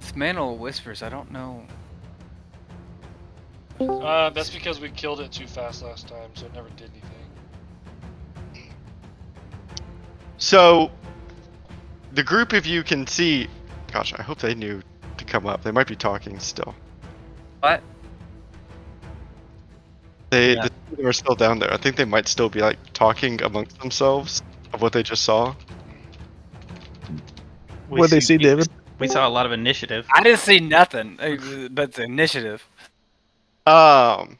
This Mantle of Whispers. I don't know. That's because we killed it too fast last time, so it never did anything. So, the group of you can see. Gosh, I hope they knew to come up. They might be talking still. What? The Yeah. two of them are still down there. I think they might still be like talking amongst themselves of what they just saw. What'd they see, David? We saw a lot of initiative. I didn't see nothing, but the initiative. Um.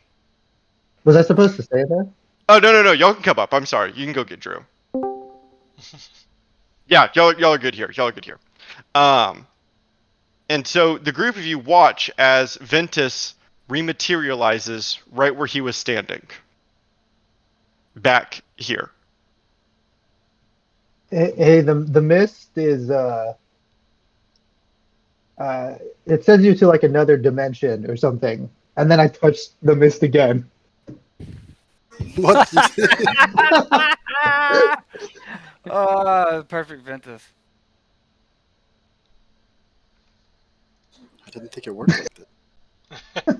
Was I supposed to say that? Oh no. Y'all can come up. I'm sorry. You can go get Drew. Yeah, y'all are good here. Y'all are good here. And so the group of you watch as Ventus rematerializes right where he was standing. Back here. Hey, the mist is it sends you to like another dimension or something, and then I touch the mist again. What? Perfect Ventus. I didn't think it worked like that.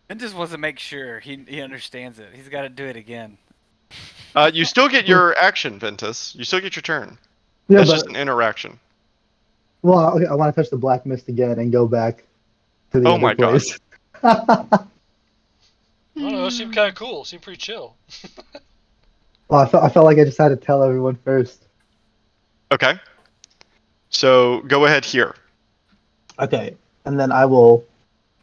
Ventus wants to make sure he understands it. He's got to do it again. You still get your action, Ventus. You still get your turn. Yeah, That's but just an interaction. well, okay, I want to touch the black mist again and go back to the Oh other my God. place. I don't know. It seemed kind of cool. It seemed pretty chill. Well, I felt like I just had to tell everyone first. Okay. So go ahead here. Okay, and then I will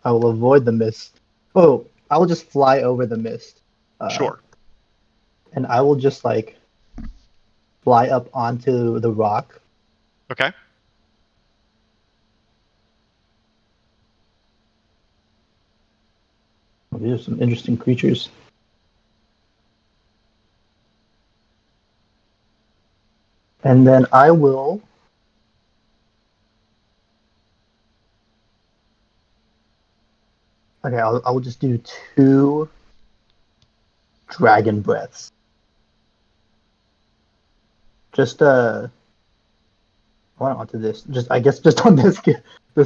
avoid the mist. Oh, I will just fly over the mist. Sure. And I will just like fly up onto the rock. Okay. Oh, these are some interesting creatures. And then I will. Okay, I will just do 2 dragon breaths. Just why not onto this? Just I guess just on this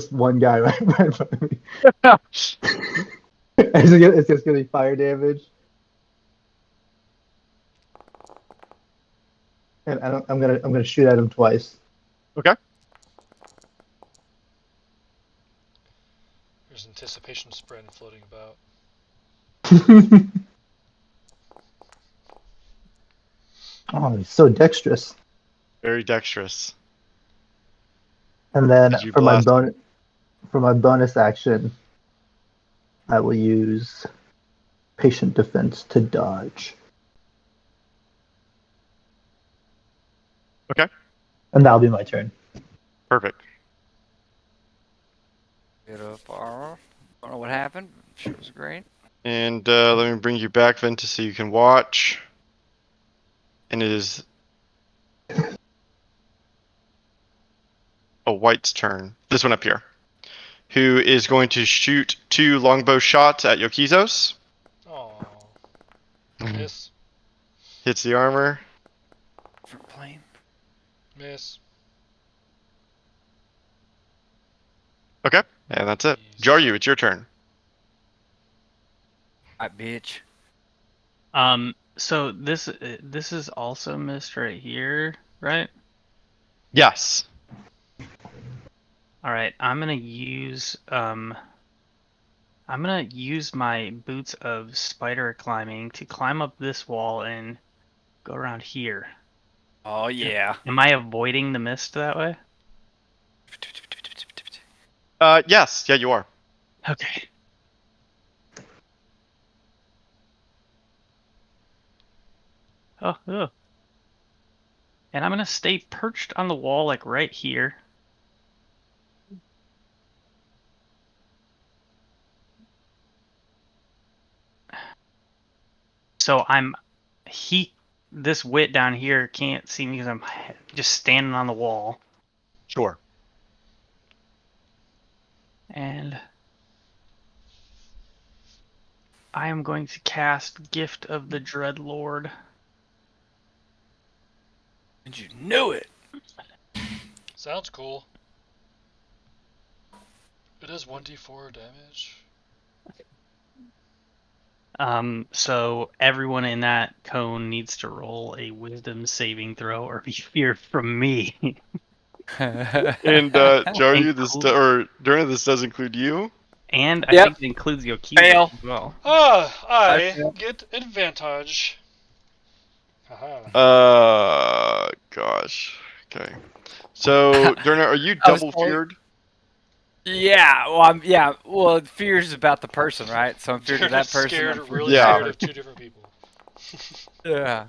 one guy right in front of me. It's just gonna be fire damage. And I'm gonna shoot at him twice. Okay. There's anticipation spread floating about. Oh, he's so dexterous. Very dexterous. And then Did you for my blast bonus action, I will use patient defense to dodge. Okay. And that'll be my turn. Perfect. Beautiful. Don't know what happened. I'm sure it was great. And let me bring you back, Ventus, so you can watch. And it is White's turn. This one up here. Who is going to shoot 2 longbow shots at Yokizos. Oh. Miss. Hits the armor. Different plane. Miss. Okay. And that's it. Jaryu, it's your turn. Alright, bitch. So this is also mist right here, right? Yes. All right, I'm gonna use my boots of spider climbing to climb up this wall and go around here. Oh yeah. Am I avoiding the mist that way? Yes. Yeah, you are. Okay. Oh. And I'm gonna stay perched on the wall, like right here. So this wit down here can't see me because I'm just standing on the wall. Sure. And I am going to cast Gift of the Dreadlord. And you knew it. Sounds cool. It does 1d4 damage. So everyone in that cone needs to roll a Wisdom saving throw or be feared from me. And Jaryu, Durna, this does include you. And I Yep. think it includes Yokizu Fail. as well. I get advantage. Haha. Gosh. Okay. So, Durna, are you I was double told- feared? Yeah, well, fear's about the person, right? So I'm feared of that person. Scared, I'm feared really Yeah. scared of 2 different people. Yeah.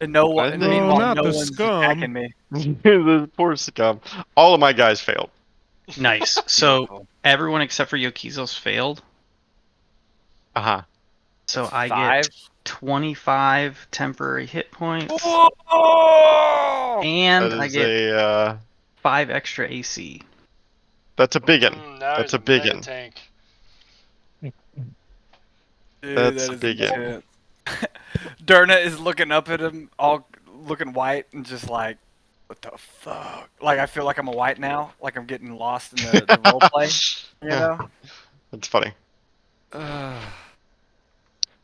And no one. I And think- meanwhile, not no the one's scum. attacking me. The poor scum. All of my guys failed. Nice. So Beautiful. everyone except for Yokizos failed. Uh-huh. So That's I 5. get 25 temporary hit points, Whoa! and That I is get a 5 extra AC. that's a big one. Now That's he's a big mega one. tank. Dude, That's that a is big hit. intense. Derna is looking up at him, all looking white, and just like, what the fuck? Like, I feel like I'm a white now. Like I'm getting lost in the role play. You know? That's funny. Ugh.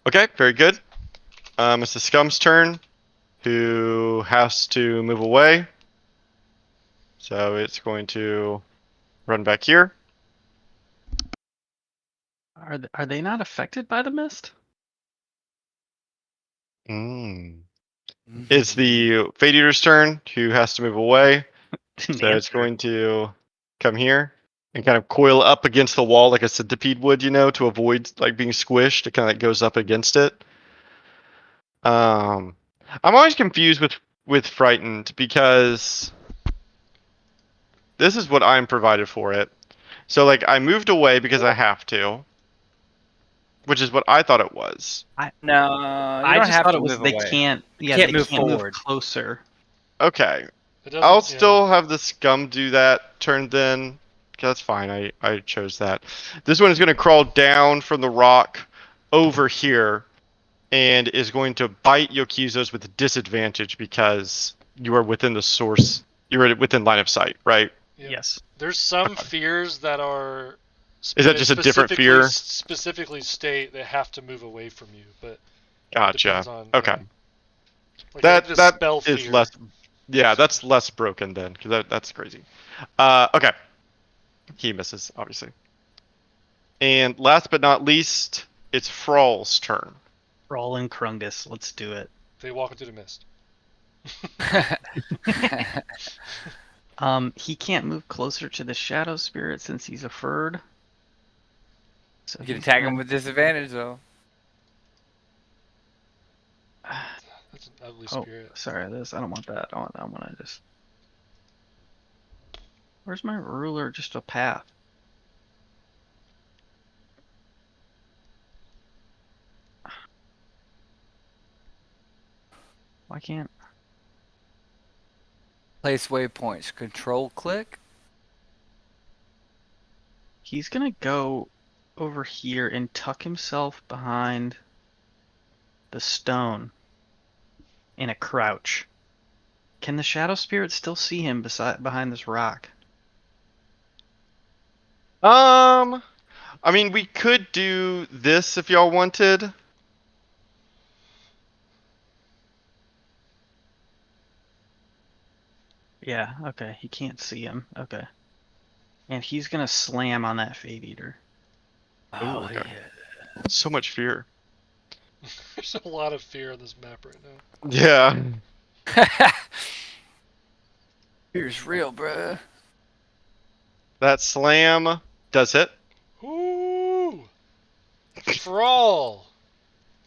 Okay, very good. It's the scum's turn, who has to move away. So it's going to run back here. Are they not affected by the mist? Mm. It's the Fade Eater's turn, who has to move away. Didn't So it's answer. going to come here and kind of coil up against the wall like a centipede would, to avoid like being squished. It kind of goes up against it. I'm always confused with frightened because this is what I'm provided for it. So like I moved away because I have to, which is what I thought it was. No, you I don't just have thought to it was move they away. can't. Yeah, can't they move can't forward. move closer. Okay, It doesn't. I'll yeah. still have the scum do that turn then. That's fine. I chose that. This one is going to crawl down from the rock over here and is going to bite Yokizos with disadvantage because you are within the source. You're within line of sight, right? Yeah. Yes. There's some Okay. fears that are. Is that just a different fear? Specifically state they have to move away from you, but it Gotcha. depends on. Okay. Like That the that spell is fear. less. Yeah, that's less broken then, because that's crazy. Okay. He misses, obviously. And last but not least, it's Frall's turn. Brawl and Krungus. Let's do it. They walk into the mist. He can't move closer to the shadow spirit since he's a furred. So You can he's attack him gonna- with disadvantage though. That's an ugly Oh, spirit. sorry. This I don't want that. I want to just. Where's my ruler? Just a path. Why can't? Place waypoints. Control click. He's gonna go over here and tuck himself behind the stone in a crouch. Can the shadow spirit still see him behind this rock? I mean, we could do this if y'all wanted. Yeah, okay. He can't see him. Okay. And he's gonna slam on that Fade Eater. Oh, okay. So much fear. There's a lot of fear on this map right now. Yeah. Fear's real, bruh. That slam does hit. Ooh! Frawl!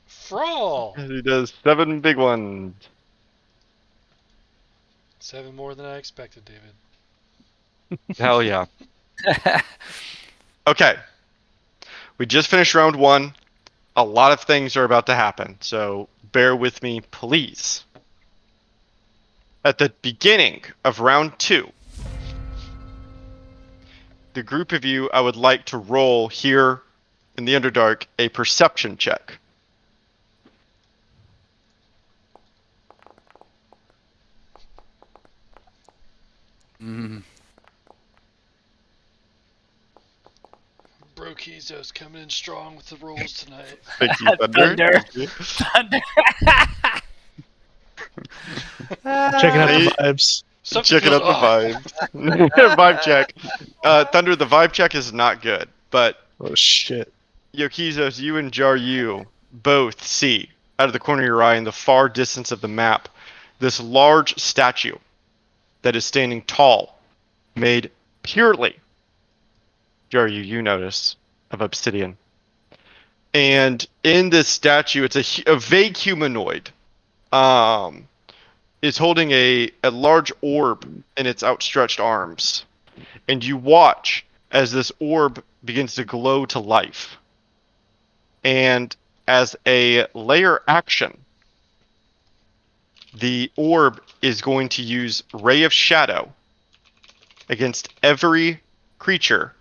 Frawl! He does 7 big ones. 7 more than I expected, David. Hell yeah. Okay. We just finished round 1. A lot of things are about to happen, so bear with me, please. At the beginning of round 2, the group of you, I would like to roll here in the Underdark a perception check. Mm. Brokizos coming in strong with the rolls tonight. Thank you, Thunder. Thunder. Thank you. Checking out the vibes. Something Checking feels out the off. vibe. Vibe check. Thunder, the vibe check is not good, but Oh shit. Yokizos, you and Jaryu both see out of the corner of your eye in the far distance of the map this large statue that is standing tall, made purely, Jaryu, you notice, of obsidian. And in this statue, it's a vague humanoid. is holding a large orb in its outstretched arms. And you watch as this orb begins to glow to life. And as a layer action, the orb is going to use Ray of Shadow against every creature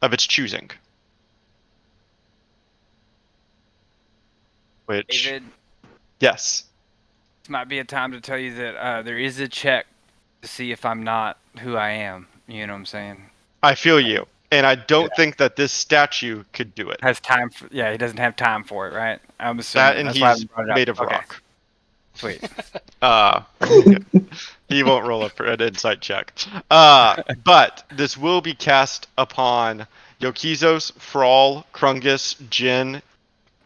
of its choosing. Which, David, yes, this might be a time to tell you that there is a check to see if I'm not who I am. You know what I'm saying? I feel you. And I don't think that this statue could do it. Has time for? Yeah, he doesn't have time for it, right? I'm assuming That and that's why I he's haven't brought it up. made of Okay, rock. sweet. He won't roll up for an insight check. But this will be cast upon Yokizos, Frawl, Krungus, Jin,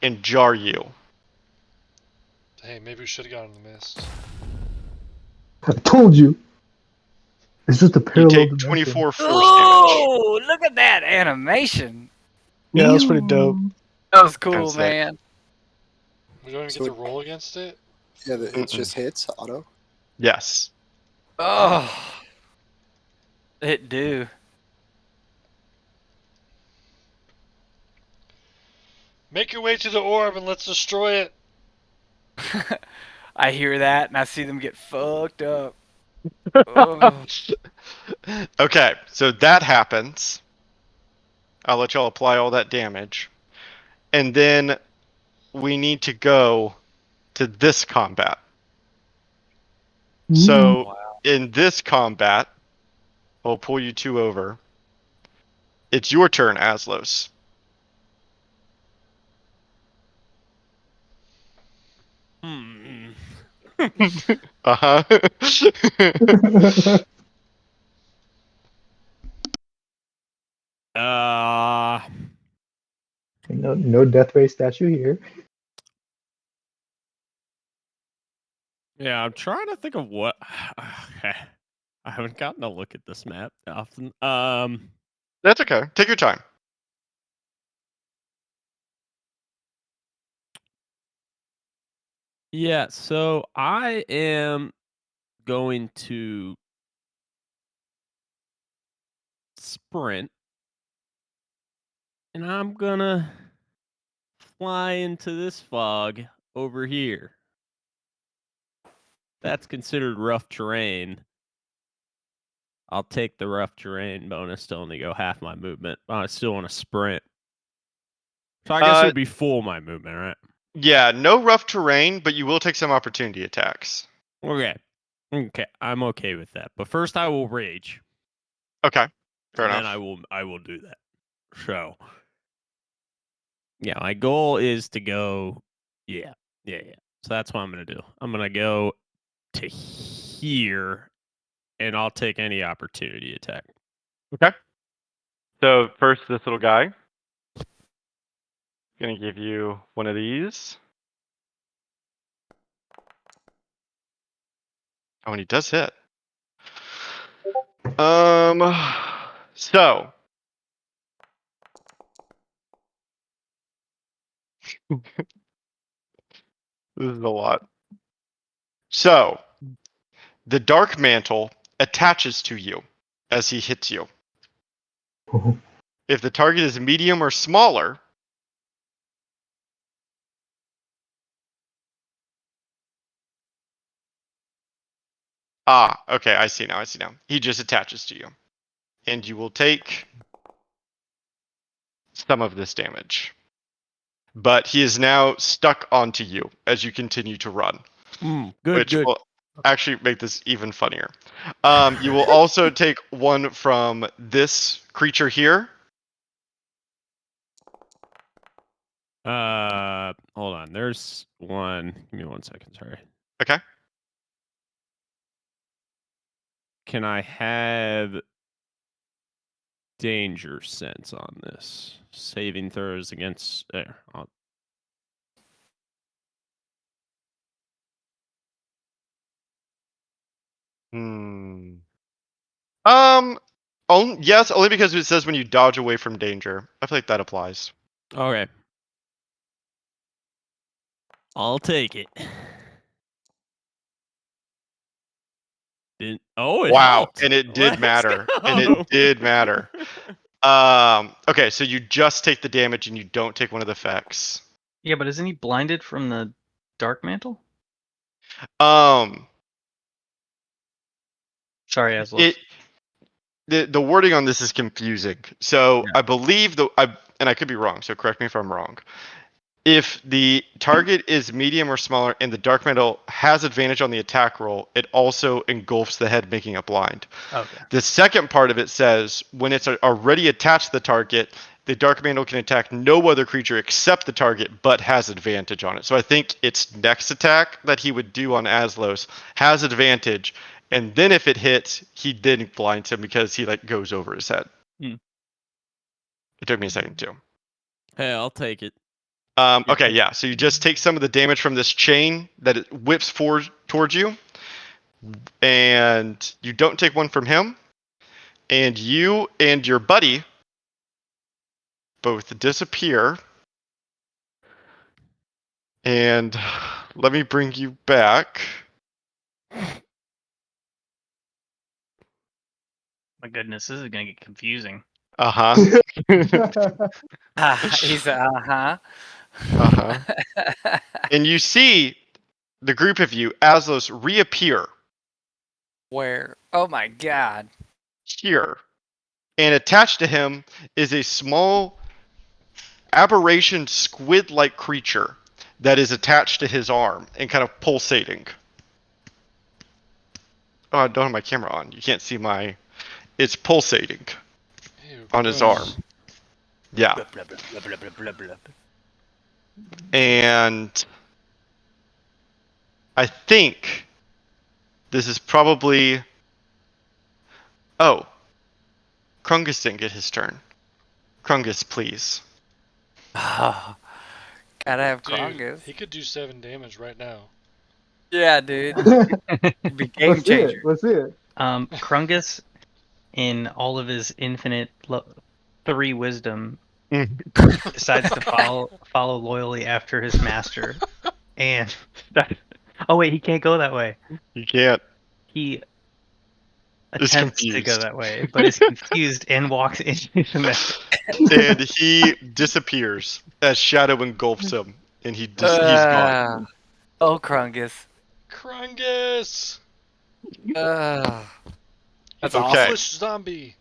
and Jaryu. Hey, maybe we should have gotten the mist. I told you. It's just a You parallel take dimension. 24 force damage. Oh, look at that animation. Yeah, that's pretty dope. That was cool, That's sick. man. We don't even So get to roll against it. Yeah, it just hits auto. Yes. Oh, it do. Make your way to the orb and let's destroy it. I hear that and I see them get fucked up. Oh. Okay, so that happens. I'll let y'all apply all that damage. And then we need to go to this combat. So in this combat, I'll pull you two over. It's your turn, Aslos. Uh-huh. No death ray statue here. Yeah, I'm trying to think of what. Okay. I haven't gotten a look at this map often. That's okay. Take your time. Yeah, so I am going to sprint, and I'm gonna fly into this fog over here. That's considered rough terrain. I'll take the rough terrain bonus to only go half my movement. I still want to sprint. So I guess it would be full my movement, right? Yeah, no rough terrain, but you will take some opportunity attacks. Okay. Okay, I'm okay with that. But first I will rage. Okay. Fair and enough. then I will do that. So yeah, my goal is to go yeah. So that's what I'm gonna do. I'm gonna go to here and I'll take any opportunity attack. Okay. So first, this little guy. Gonna give you one of these. Oh, and he does hit. So this is a lot. So the dark mantle attaches to you as he hits you. If the target is medium or smaller, okay, I see now. He just attaches to you. And you will take some of this damage. But he is now stuck onto you as you continue to run. Which will actually make this even funnier. You will also take one from this creature here. Hold on. There's one. Give me 1 second, sorry. Okay. Can I have danger sense on this? Saving throws against there. Yes, only because it says when you dodge away from danger. I feel like that applies. Okay. I'll take it. Didn't. Oh, it Wow, helped. and it did Let's matter. And go. it did matter. Okay, so you just take the damage and you don't take one of the effects. Yeah, but isn't he blinded from the dark mantle? Um, Sorry, Aslos. the wording on this is confusing. So Yeah. I believe and I could be wrong, so correct me if I'm wrong. If the target is medium or smaller and the dark mantle has advantage on the attack roll, it also engulfs the head, making it blind. Okay. The second part of it says when it's already attached to the target, the dark mantle can attack no other creature except the target, but has advantage on it. So I think its next attack that he would do on Aslos has advantage, and then if it hits, he then blinds him because he goes over his head. Hmm. It took me a second too. Hey, I'll take it. Okay, yeah. So you just take some of the damage from this chain that it whips towards you, and you don't take one from him. And you and your buddy both disappear. And let me bring you back. My goodness, this is gonna get confusing. Uh huh. He's uh-huh. Uh-huh. And you see the group of you, Aslos, reappear Where? Oh my god. here. And attached to him is a small aberration squid-like creature that is attached to his arm and kind of pulsating. Oh, I don't have my camera on. You can't see my... It's pulsating Ew, on his gross. arm. Yeah. And I think this is probably... Oh. Krungus didn't get his turn. Krungus, please. Oh, gotta have Dude, Krongus. he could do 7 damage right now. Yeah, dude. It'd be game Let's see it. changer. Let's see it. Krungus, in all of his infinite 3 wisdom, decides to follow loyally after his master, and oh wait, he can't go that way. You can't. He Is attempts to go confused. that way, but is confused and walks into the mess. And he disappears as shadow engulfs him, and he's gone. Oh, Krungus. Krungus! That's Okay. awesome. Flesh zombie!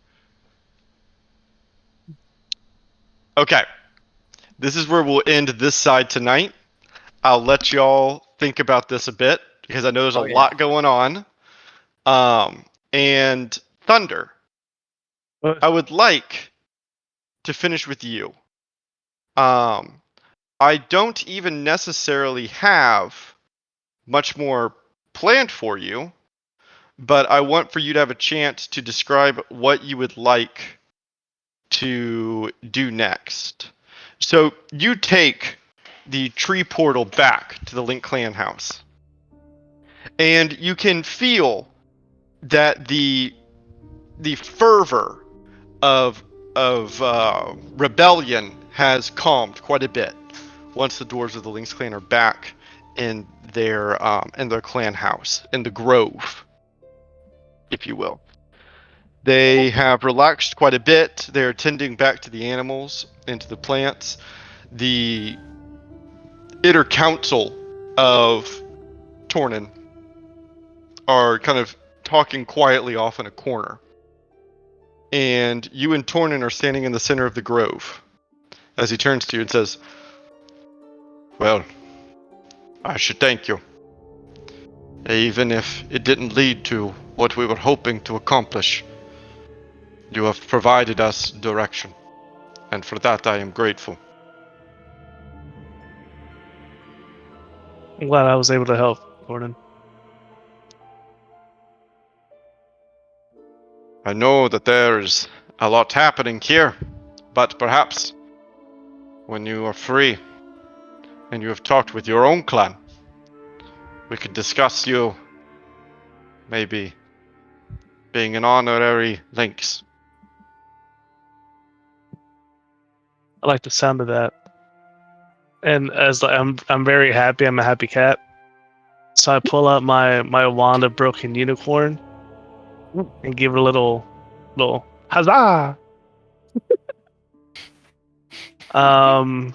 Okay. This is where we'll end this side tonight. I'll let y'all think about this a bit because I know there's a lot going on. And Thunder, I would like to finish with you. I don't even necessarily have much more planned for you, but I want for you to have a chance to describe what you would like to do next. So you take the tree portal back to the Link Clan house, and you can feel that the fervor of rebellion has calmed quite a bit once the doors of the Lynx clan are back in their clan house in the grove, if you will. They have relaxed quite a bit. They're tending back to the animals and to the plants. The inner council of Tornin are kind of talking quietly off in a corner. And you and Tornin are standing in the center of the grove as he turns to you and says, "Well, I should thank you. Even if it didn't lead to what we were hoping to accomplish, you have provided us direction, and for that I am grateful." I'm glad I was able to help, Gordon. I know that there's a lot happening here, but perhaps when you are free and you have talked with your own clan, we could discuss you maybe being an honorary Lynx. I like the sound of that. And as I'm very happy, I'm a happy cat. So I pull out my wand of broken unicorn, and give it a little huzzah. Uh-huh.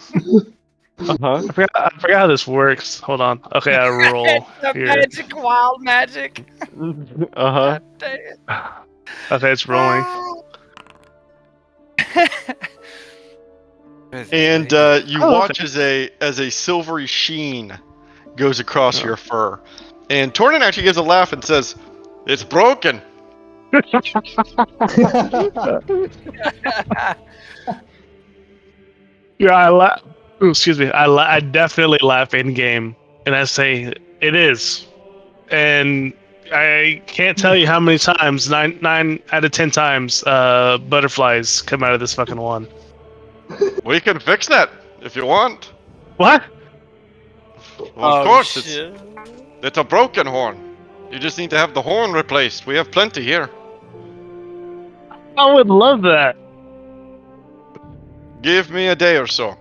I forgot how this works. Hold on. Okay, I roll The here. magic, wild magic. Uh-huh. God dang it. Okay, it's rolling. And you Oh, watch okay. as a silvery sheen goes across your fur. And Tornin actually gives a laugh and says, "It's broken." Yeah, I laugh. Excuse me. I definitely laugh in game, and I say it is. And I can't tell you how many times, 9 out of 10 times, butterflies come out of this fucking wand. We can fix that if you want. What? Well, of course, shit. it's a broken horn. You just need to have the horn replaced. We have plenty here. I would love that. Give me a day or so.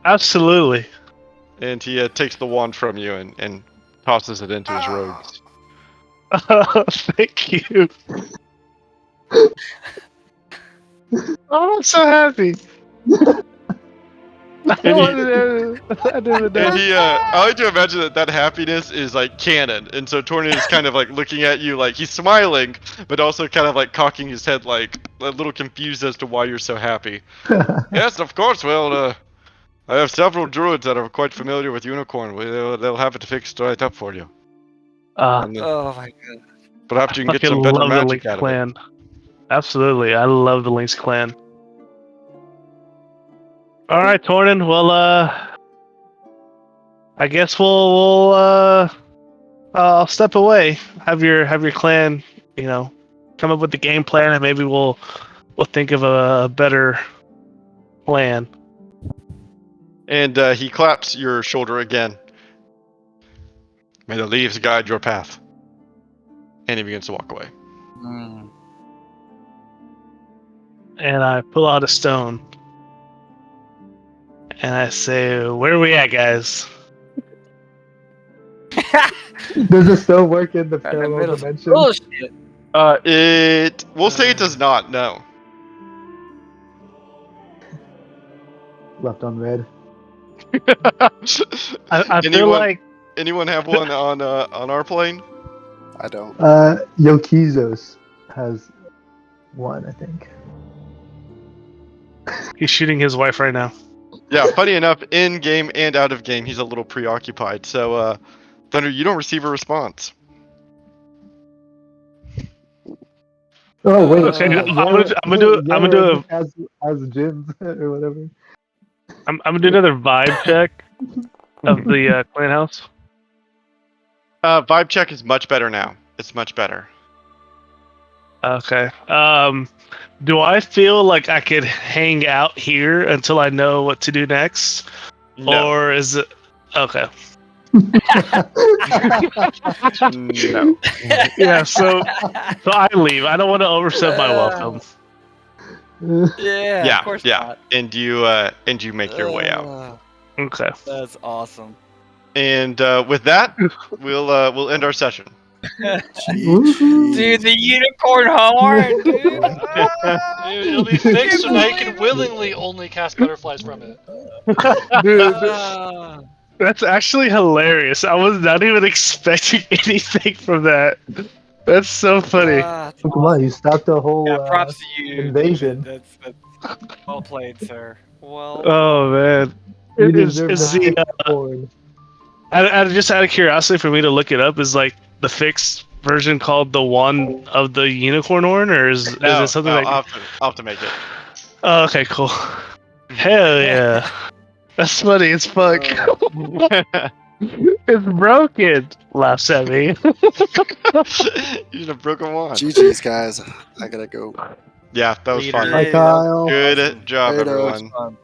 Absolutely. And he takes the wand from you and tosses it into his robes. Thank you. Oh, I'm so happy. I didn't And know. he, I like to imagine that happiness is like canon, and so Tornin is kind of like looking at you, like he's smiling, but also kind of like cocking his head, like a little confused as to why you're so happy. Yes, of course. Well, I have several druids that are quite familiar with unicorn. They'll have it fixed right up for you. And, Oh my god. perhaps you can get Fucking some better love the magic Lynx out of it. clan. Absolutely, I love the Lynx clan. All right, Tornin. Well, I guess I'll step away. Have your clan, come up with the game plan, and maybe we'll think of a better plan. And he claps your shoulder again. May the leaves guide your path. And he begins to walk away. And I pull out a stone, and I say, "Where are we at, guys?" Does it still work in the In the parallel middle. dimension? Bullshit. We'll say it does not, no. Left on red. I feel like Anyone have one on our plane? I don't. Yokizos has one, I think. he's shooting his wife right now. Yeah, funny enough, in game and out of game, he's a little preoccupied. So, Thunder, you don't receive a response. Oh wait, Okay, I'm gonna do as gyms or whatever. I'm gonna do another vibe check of the clan house. Vibe check is much better now. It's much better. Okay. Do I feel like I could hang out here until I know what to do next, No. or is it okay? No. Yeah. So I leave. I don't want to overstep my welcome. Yeah, of course not. And you make your way out. Okay. That's awesome. And with that, we'll end our session. Dude, the unicorn horn, dude. It'll be fixed so now you can willingly only cast butterflies from it. Dude, that's actually hilarious. I was not even expecting anything from that. That's so funny. Come on, you stopped the whole props to you. invasion. That's well played, sir. Well. Oh man. You Is deserve the unicorn. just out of curiosity for me to look it up, is like the fixed version called the Wand of the Unicorn Horn, or is it something that I'll have to make it. Oh, okay, cool. Hell yeah. That's funny as fuck. It's broken. Laughs at me. You should have broken one. GG's, guys. I gotta go. Yeah, that was fun. Bye, Kyle. Good job, Later. everyone.